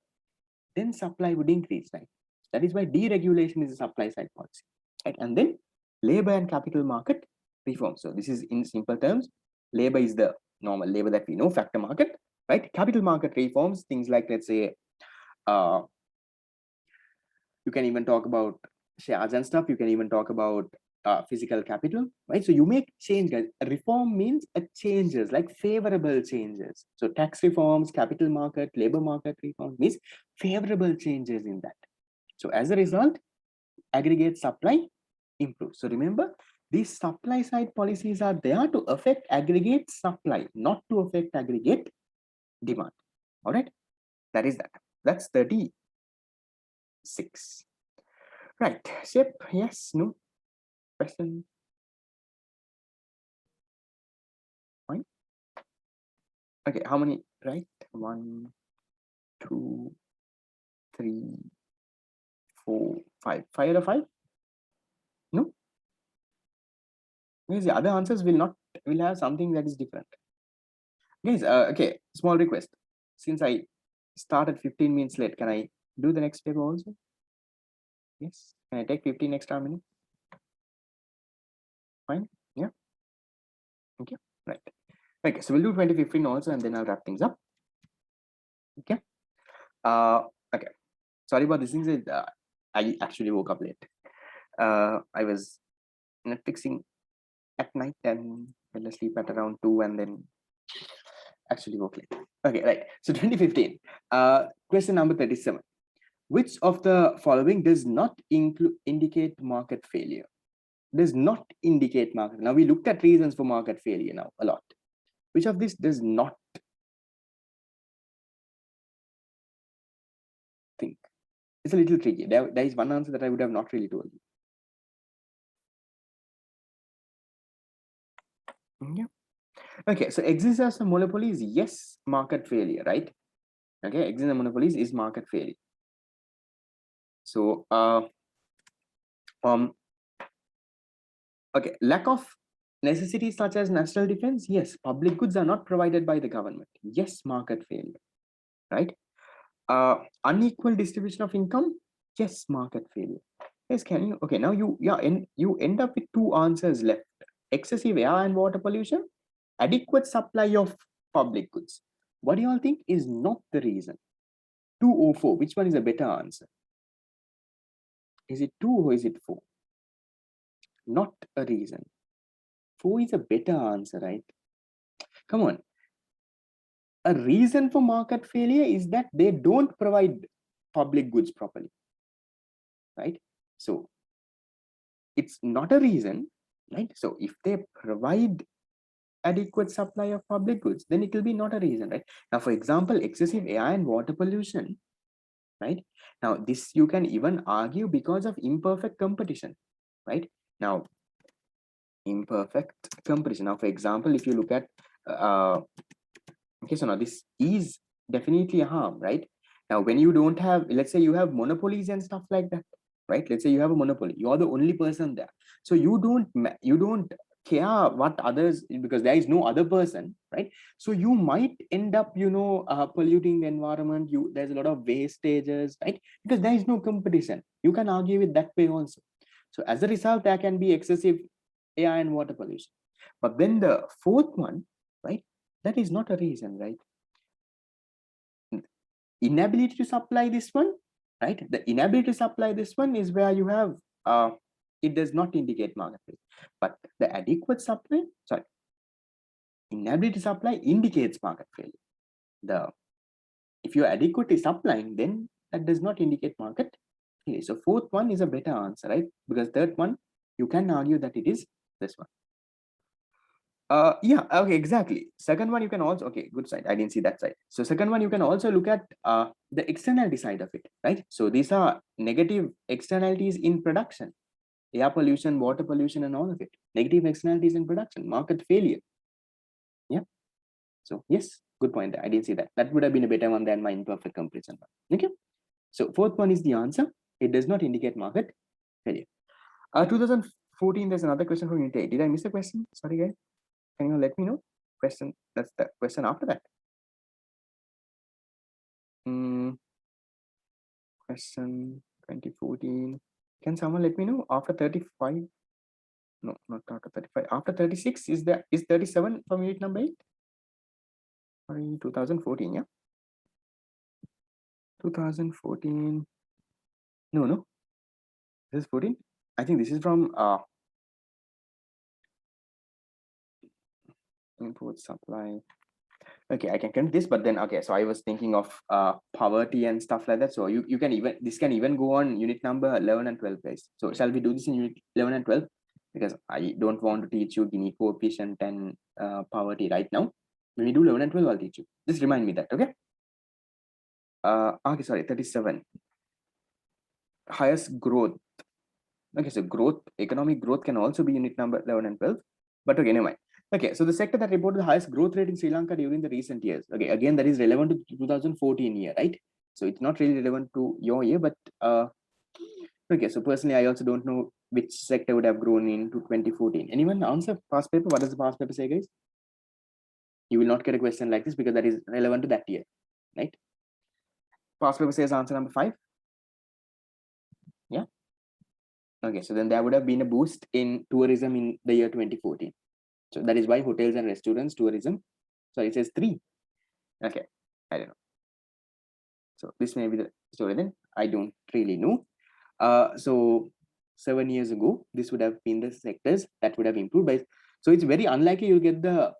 then supply would increase, right? That is why deregulation is a supply side policy, right? And then labor and capital market reform. So this is in simple terms, labor is the normal labor that we know, factor market, right? Capital market reforms, things like, let's say, uh, you can even talk about shares and stuff. You can even talk about physical capital, right? So you make changes. Reform means changes, like favorable changes. So tax reforms, capital market, labor market reform means favorable changes in that. So as a result, aggregate supply improves. So remember, these supply side policies are there to affect aggregate supply, not to affect aggregate demand. All right, that is that. That's 36. Right. Yep. Yes. No. Question. Fine. Okay. How many? Right. 1, 2, 3, 4, 5. 5 out of 5. No. Because the other answers will have something that is different. Guys. Okay. Small request. Since I started 15 minutes late, can I do the next paper also? Yes. Can I take 15 extra minutes? Fine. Yeah. Okay. Right. Okay. So we'll do 2015 also, and then I'll wrap things up. Okay. Okay. Sorry about this thing. I actually woke up late. I was Netflixing at night and fell asleep at around 2 and then actually woke late. Okay, right. So 2015. Question number 37. Which of the following does not indicate market failure? Does not indicate market. Now we looked at reasons for market failure now a lot. Which of this does not? Think. It's a little tricky. There is one answer that I would have not really told you. Yeah. Okay, so existence of monopolies, yes, market failure, right? Okay, existence of monopolies is market failure. So okay, lack of necessities such as national defense, yes. Public goods are not provided by the government, yes, market failure, right? Unequal distribution of income, yes, market failure. Yes, can you? Okay, now you end up with two answers left: excessive air and water pollution, adequate supply of public goods. What do you all think is not the reason? 2 or 4, which one is a better answer? Is it 2 or is it 4? Not a reason. 4 is a better answer, right? Come on. A reason for market failure is that they don't provide public goods properly, right? So it's not a reason, right? So if they provide adequate supply of public goods, then it will be not a reason, right? Now, for example, excessive air and water pollution, right? Now, this you can even argue because of imperfect competition, right? Now, imperfect competition. Now, for example, if you look at okay, so now this is definitely a harm, right? Now, when you don't have, let's say you have monopolies and stuff like that, right? Let's say you have a monopoly, you're the only person there. So you don't care what others, because there is no other person, right? So you might end up, polluting the environment. There's a lot of wastages, right? Because there is no competition. You can argue with that way also. So as a result, there can be excessive air and water pollution. But then the fourth one, right? That is not a reason, right? Inability to supply this one, right? The inability to supply this one is where you have, it does not indicate marketplace. But the adequate supply, sorry, inability to supply indicates market failure. If you're adequately supplying, then that does not indicate market failure. So fourth one is a better answer, right? Because third one, you can argue that it is this one. Yeah, okay, exactly. Second one, you can also, okay, good side. I didn't see that side. So second one, you can also look at the externality side of it, right? So these are negative externalities in production, air pollution, water pollution, and all of it. Negative externalities in production, market failure. Yeah. So yes, good point. I didn't see that. That would have been a better one than my imperfect comparison one. Okay. So fourth one is the answer. It does not indicate market failure. 2014, there's another question from Unit 8. Did I miss a question? Sorry, guys. Can you let me know? Question. That's the question after that. Question 2014. Can someone let me know after 35? No, not after 35. After 36, is 37 from unit number 8? Sorry, 2014, yeah. 2014. No. This is 14. I think this is from import supply. Okay, I can count this, but then okay, so I was thinking of poverty and stuff like that. So you can even, this can even go on unit number 11 and 12, guys. So shall we do this in unit 11 and 12? Because I don't want to teach you Gini coefficient and poverty right now. When we do 11 and 12, I'll teach you. Just remind me that, okay? Okay, sorry, 37. Highest growth. Okay, so growth, economic growth can also be unit number 11 and 12. But okay, never mind. Okay, so the sector that reported the highest growth rate in Sri Lanka during the recent years. Okay, again, that is relevant to 2014 year, right? So it's not really relevant to your year, but okay, so personally, I also don't know which sector would have grown into 2014. Anyone answer past paper? What does the past paper say, guys? You will not get a question like this because that is relevant to that year, right? Past paper says answer number 5. Yeah. Okay, so then there would have been a boost in tourism in the year 2014. So that is why hotels and restaurants, tourism. So it says 3. Okay, I don't know. So this may be the story then. I don't really know. So 7 years ago, this would have been the sectors that would have improved by. So it's very unlikely you'll get the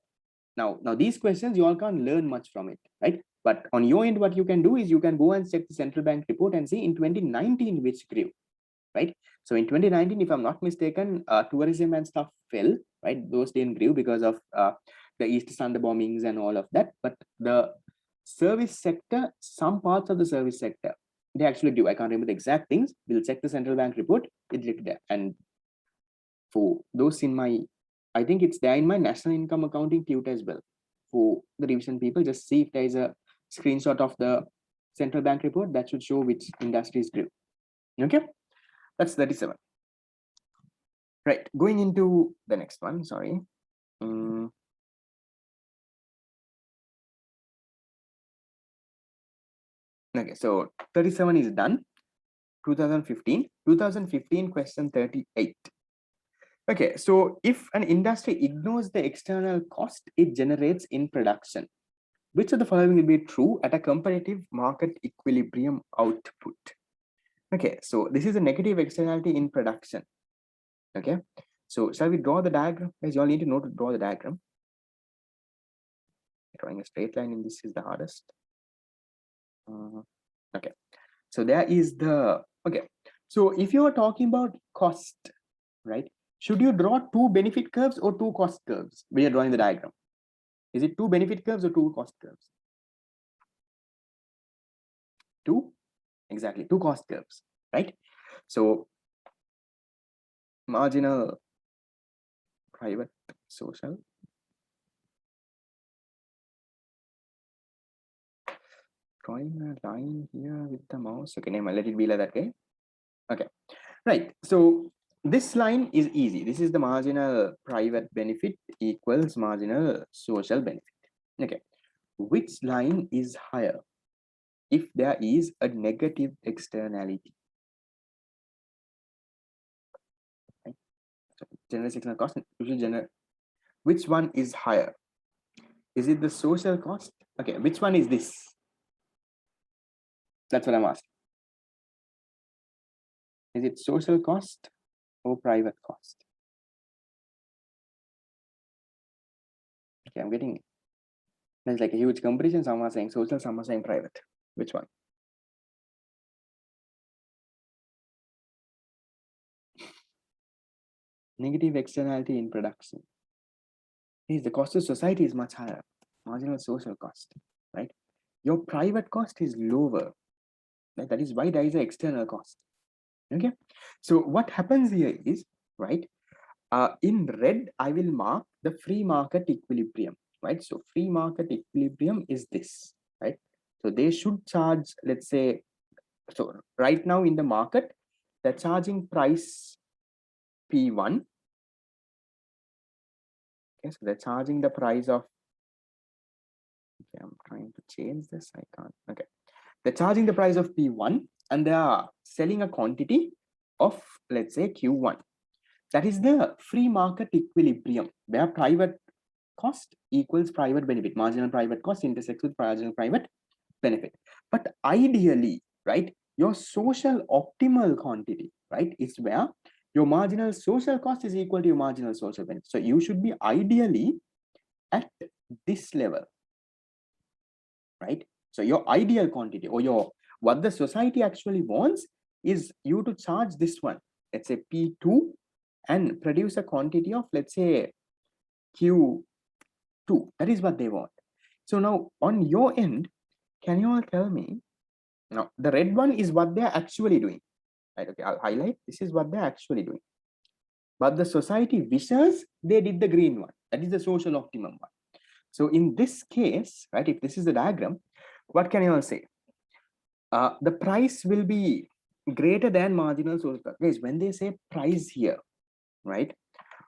now these questions you all can't learn much from it, right? But on your end, what you can do is you can go and check the central bank report and see in 2019 which grew, right? So in 2019, if I'm not mistaken, tourism and stuff fell, right? Those didn't grow because of the East Sunday bombings and all of that. But the service sector, some parts of the service sector, they actually do. I can't remember the exact things. We'll check the central bank report. It's written there. And for those in my, I think it's there in my national income accounting tutor as well. For the revision people, just see if there is a screenshot of the central bank report that should show which industries grew. Okay, that's 37. Right, going into the next one, sorry. Okay, so 37 is done. 2015 question 38. Okay, so if an industry ignores the external cost it generates in production, which of the following will be true at a competitive market equilibrium output? Okay, so this is a negative externality in production. Okay, so shall we draw the diagram? Guys, you all need to know to draw the diagram. Drawing a straight line in this is the hardest. Okay, so there is the, okay, so if you are talking about cost, right, should you draw 2 benefit curves or 2 cost curves when you're drawing the diagram? Is it 2 benefit curves or 2 cost curves? 2, exactly, 2 cost curves, right? So marginal private social, drawing a line here with the mouse. Okay, never mind, let it be like that, okay? Okay, right. So this line is easy. This is the marginal private benefit equals marginal social benefit. Okay, which line is higher if there is a negative externality? Right? So general sectional cost, usually general. Which one is higher? Is it the social cost? Okay, which one is this? That's what I'm asking. Is it social cost or private cost? Okay, I'm getting it. There's like a huge competition. Some are saying social, some are saying private. Which one? Negative externality in production. Is the cost of society is much higher. Marginal social cost, right? Your private cost is lower. Right? That is why there is an external cost. Okay. So what happens here is, right? In red, I will mark the free market equilibrium, right? So free market equilibrium is this, right? So they should charge, let's say, so right now in the market, they're charging price P1. Okay, so they're charging the price of, okay, I'm trying to change this. I can't. Okay. They're charging the price of P1 and they are selling a quantity of, let's say, Q1. That is the free market equilibrium where private cost equals private benefit. Marginal private cost intersects with marginal private benefit. But ideally, right, your social optimal quantity, right, is where your marginal social cost is equal to your marginal social benefit. So you should be ideally at this level, right? So your ideal quantity or your what the society actually wants is you to charge this one, let's say P2, and produce a quantity of, let's say, Q2. That is what they want. So now on your end, can you all tell me, now the red one is what they're actually doing, right? Okay, I'll highlight, this is what they're actually doing. But the society wishes they did the green one. That is the social optimum one. So in this case, right, if this is the diagram, what can you all say? The price will be greater than marginal social cost. Guys, when they say price here, right?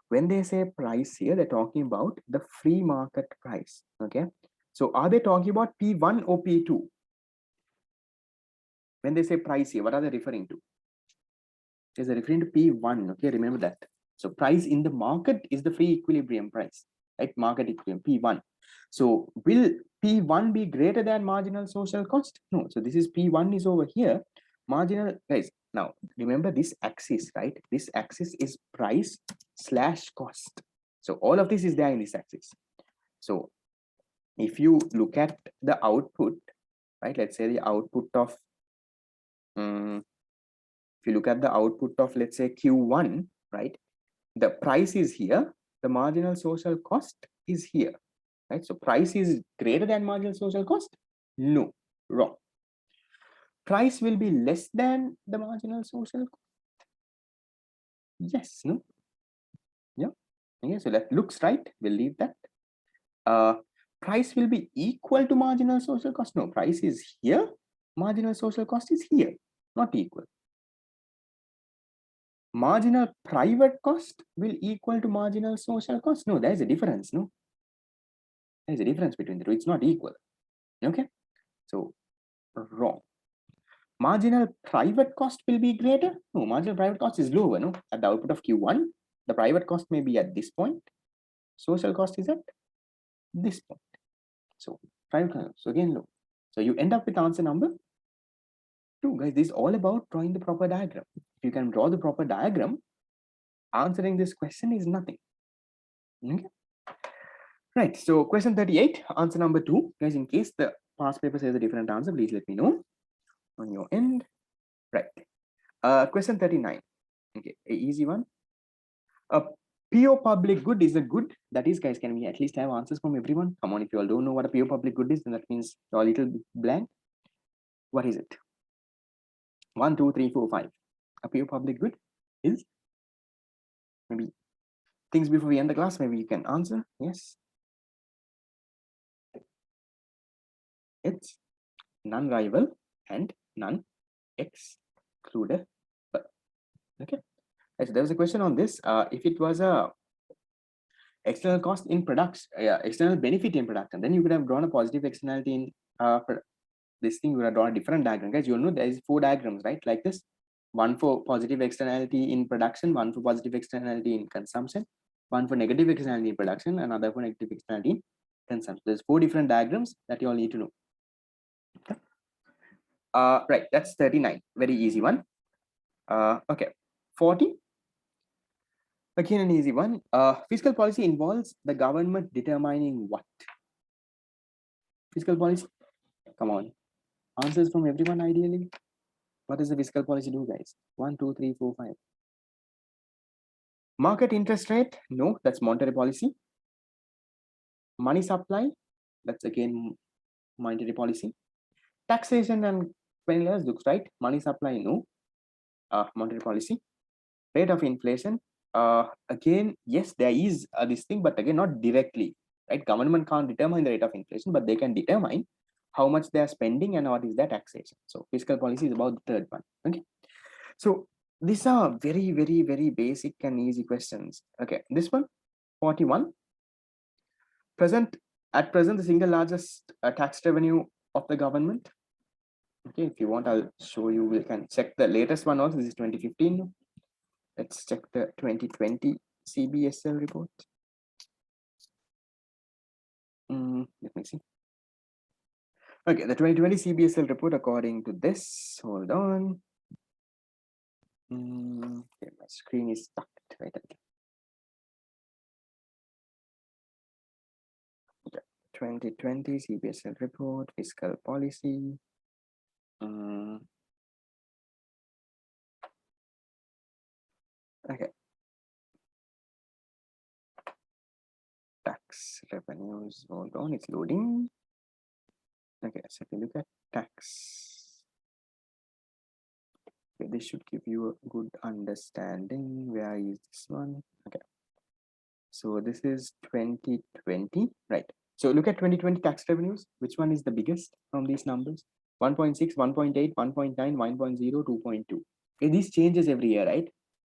When they say price here, they're talking about the free market price. Okay. So are they talking about P1 or P2? When they say price here, what are they referring to? Is they referring to P1. Okay, remember that. So price in the market is the free equilibrium price, right? Market equilibrium P1. So will P1 be greater than marginal social cost? No. So this is P1 is over here. Marginal, guys. Now remember this axis, right? This axis is price slash cost. So all of this is there in this axis. So if you look at the output, right? Let's say the output of if you look at the output of, let's say, Q1, right? The price is here, the marginal social cost is here, right? So price is greater than marginal social cost? No, wrong. Price will be less than the marginal social cost? Yes, no? Yeah. Okay, so that looks right. We'll leave that. Price will be equal to marginal social cost? No, price is here, marginal social cost is here, not equal. Marginal private cost will equal to marginal social cost? No, there's a difference, no? There's a difference between the two. It's not equal. Okay, so wrong. Marginal private cost will be greater? No, marginal private cost is lower, no? At the output of Q1, the private cost may be at this point. Social cost is at this point. So private cost, so again low. So you end up with answer number 2. Guys, this is all about drawing the proper diagram. If you can draw the proper diagram, answering this question is nothing. Okay. Right, so question 38, answer number 2. Guys, in case the past paper says a different answer, please let me know on your end. Right. Question 39. Okay, a easy one. A pure public good is a good. That is, guys, can we at least have answers from everyone? Come on, if you all don't know what a pure public good is, then that means you're a little blank. What is it? 1, 2, 3, 4, 5. A pure public good is, maybe things before we end the class, maybe you can answer. Yes. It's non-rival, and non-excluded. Okay. So there was a question on this. If it was a external cost in production, external benefit in production, then you could have drawn a positive externality in this thing. You would have drawn a different diagram, guys. You'll know there is 4 diagrams, right? Like this: one for positive externality in production, one for positive externality in consumption, one for negative externality in production, another for negative externality in consumption. There's 4 different diagrams that you all need to know. Right, that's 39. Very easy one. Okay, 40. Again, an easy one. Fiscal policy involves the government determining what? Fiscal policy. Come on. Answers from everyone ideally. What does the fiscal policy do, guys? 1, 2, 3, 4, 5. Market interest rate. No, that's monetary policy. Money supply. That's again monetary policy. Taxation and $20 looks right. Money supply. No. Monetary policy. Rate of inflation. Again, yes, there is this thing, but again, not directly, right? Government can't determine the rate of inflation, but they can determine how much they are spending and what is their taxation. So fiscal policy is about the third one. Okay, so these are very, very, very basic and easy questions. Okay, this one, 41. At present, the single largest tax revenue of the government. Okay, if you want, I'll show you. We can check the latest one also. This is 2015. Let's check the 2020 CBSL report. Let me see. Okay, the 2020 CBSL report, according to this, hold on. Okay, my screen is stuck. Right. Okay, 2020 CBSL report, fiscal policy. Okay. Tax revenues, hold on, it's loading. Okay, so if you look at tax, okay, this should give you a good understanding. Where is this one? Okay, so this is 2020, right? So look at 2020 tax revenues. Which one is the biggest from these numbers? 1.6, 1.8, 1.9, 1.0, 2.2. Okay, these changes every year, right?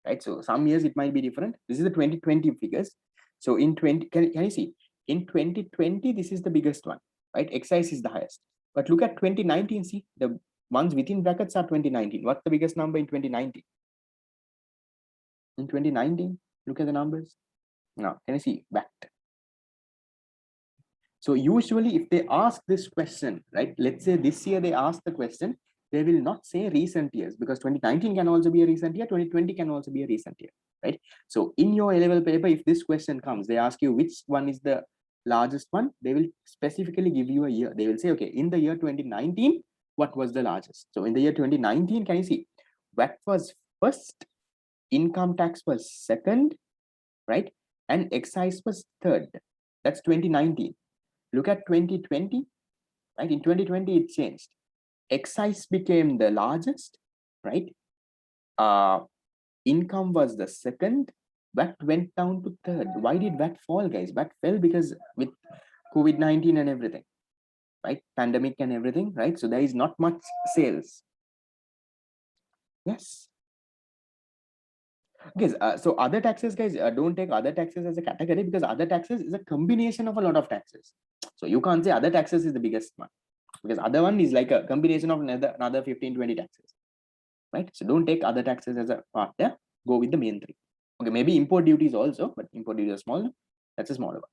Right. So some years it might be different. This is the 2020 figures. So in 20, can you see? In 2020, this is the biggest one, right? Excise is the highest. But look at 2019. See, the ones within brackets are 2019. What's the biggest number in 2019? In 2019, look at the numbers. Now, can you see back? So usually if they ask this question, right, let's say this year they ask the question, they will not say recent years, because 2019 can also be a recent year, 2020 can also be a recent year, right? So in your A-level paper, if this question comes, they ask you which one is the largest one, they will specifically give you a year. They will say, okay, in the year 2019, what was the largest? So in the year 2019, can you see, VAT was first, income tax was second, right? And excise was third. That's 2019. Look at 2020, right? In 2020, it changed. Excise became the largest, right? Income was the second. VAT went down to third. Why did VAT fall, guys? VAT fell because with COVID-19 and everything, right? Pandemic and everything, right? So there is not much sales. Yes. Okay, so other taxes, guys, don't take other taxes as a category, because other taxes is a combination of a lot of taxes. So you can't say other taxes is the biggest one, because other one is like a combination of another 15, 20 taxes, right? So don't take other taxes as a part there. Go with the main 3. Okay, maybe import duties also, but import duties are small. That's a smaller one.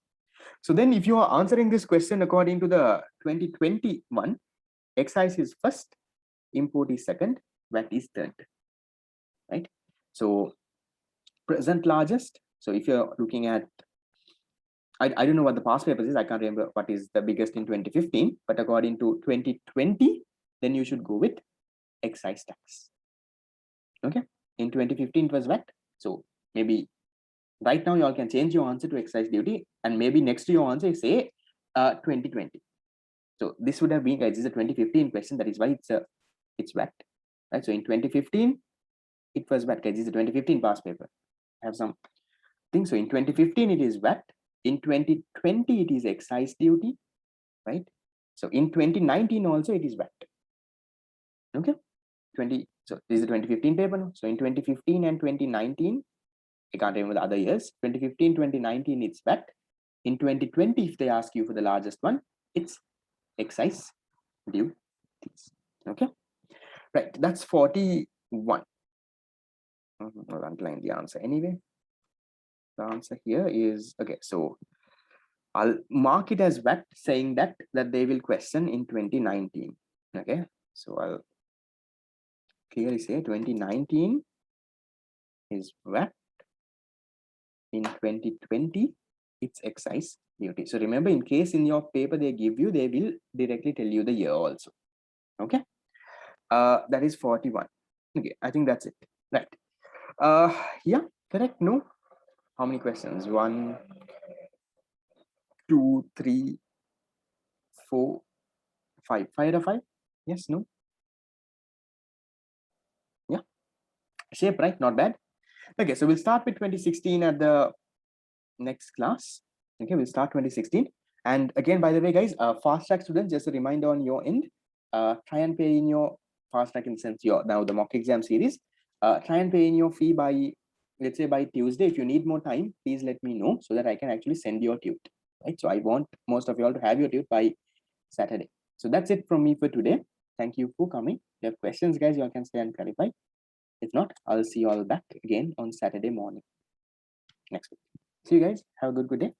So then if you are answering this question according to the 2021, excise is first, import is second, VAT is third, right? So present largest. So if you're looking at, I don't know what the past papers is. I can't remember what is the biggest in 2015, but according to 2020, then you should go with excise tax. Okay, in 2015 it was VAT. So maybe right now you all can change your answer to excise duty, and maybe next to your answer say 2020. So this would have been, guys, this is a 2015 question. That is why it's VAT, right? So in 2015 it was VAT, guys. This is a 2015 past paper. I have some things. So in 2015 it is VAT. In 2020 it is excise duty, right? So in 2019 also it is VAT. Okay, so this is the 2015 paper. No? So in 2015 and 2019, I can't remember the other years. 2015, 2019, it's VAT. In 2020, if they ask you for the largest one, it's excise duties. Okay, right. That's 41. I'll underline the answer anyway. The answer here is okay. So I'll mark it as VAT, saying that they will question in 2019. Okay, so I'll clearly say 2019 is VAT. In 2020, it's excise duty. So remember, in case in your paper they give you, they will directly tell you the year also. Okay, that is 41. Okay, I think that's it. Right. Yeah, correct. No. How many questions? 1, 2, 3, 4, 5. 5 out of 5. Yes. No. Yeah. Shape, right? Not bad. Okay, so we'll start with 2016 at the next class. Okay, we'll start 2016. And again, by the way, guys, fast track students, just a reminder on your end, try and pay in your fast track in the sense your now the mock exam series. Try and pay in your fee by, let's say, by Tuesday. If you need more time, please let me know so that I can actually send your tute. Right. So I want most of you all to have your tute by Saturday. So that's it from me for today. Thank you for coming. If you have questions, guys, you all can stay and clarify. If not, I'll see you all back again on Saturday morning next week. See you guys. Have a good day.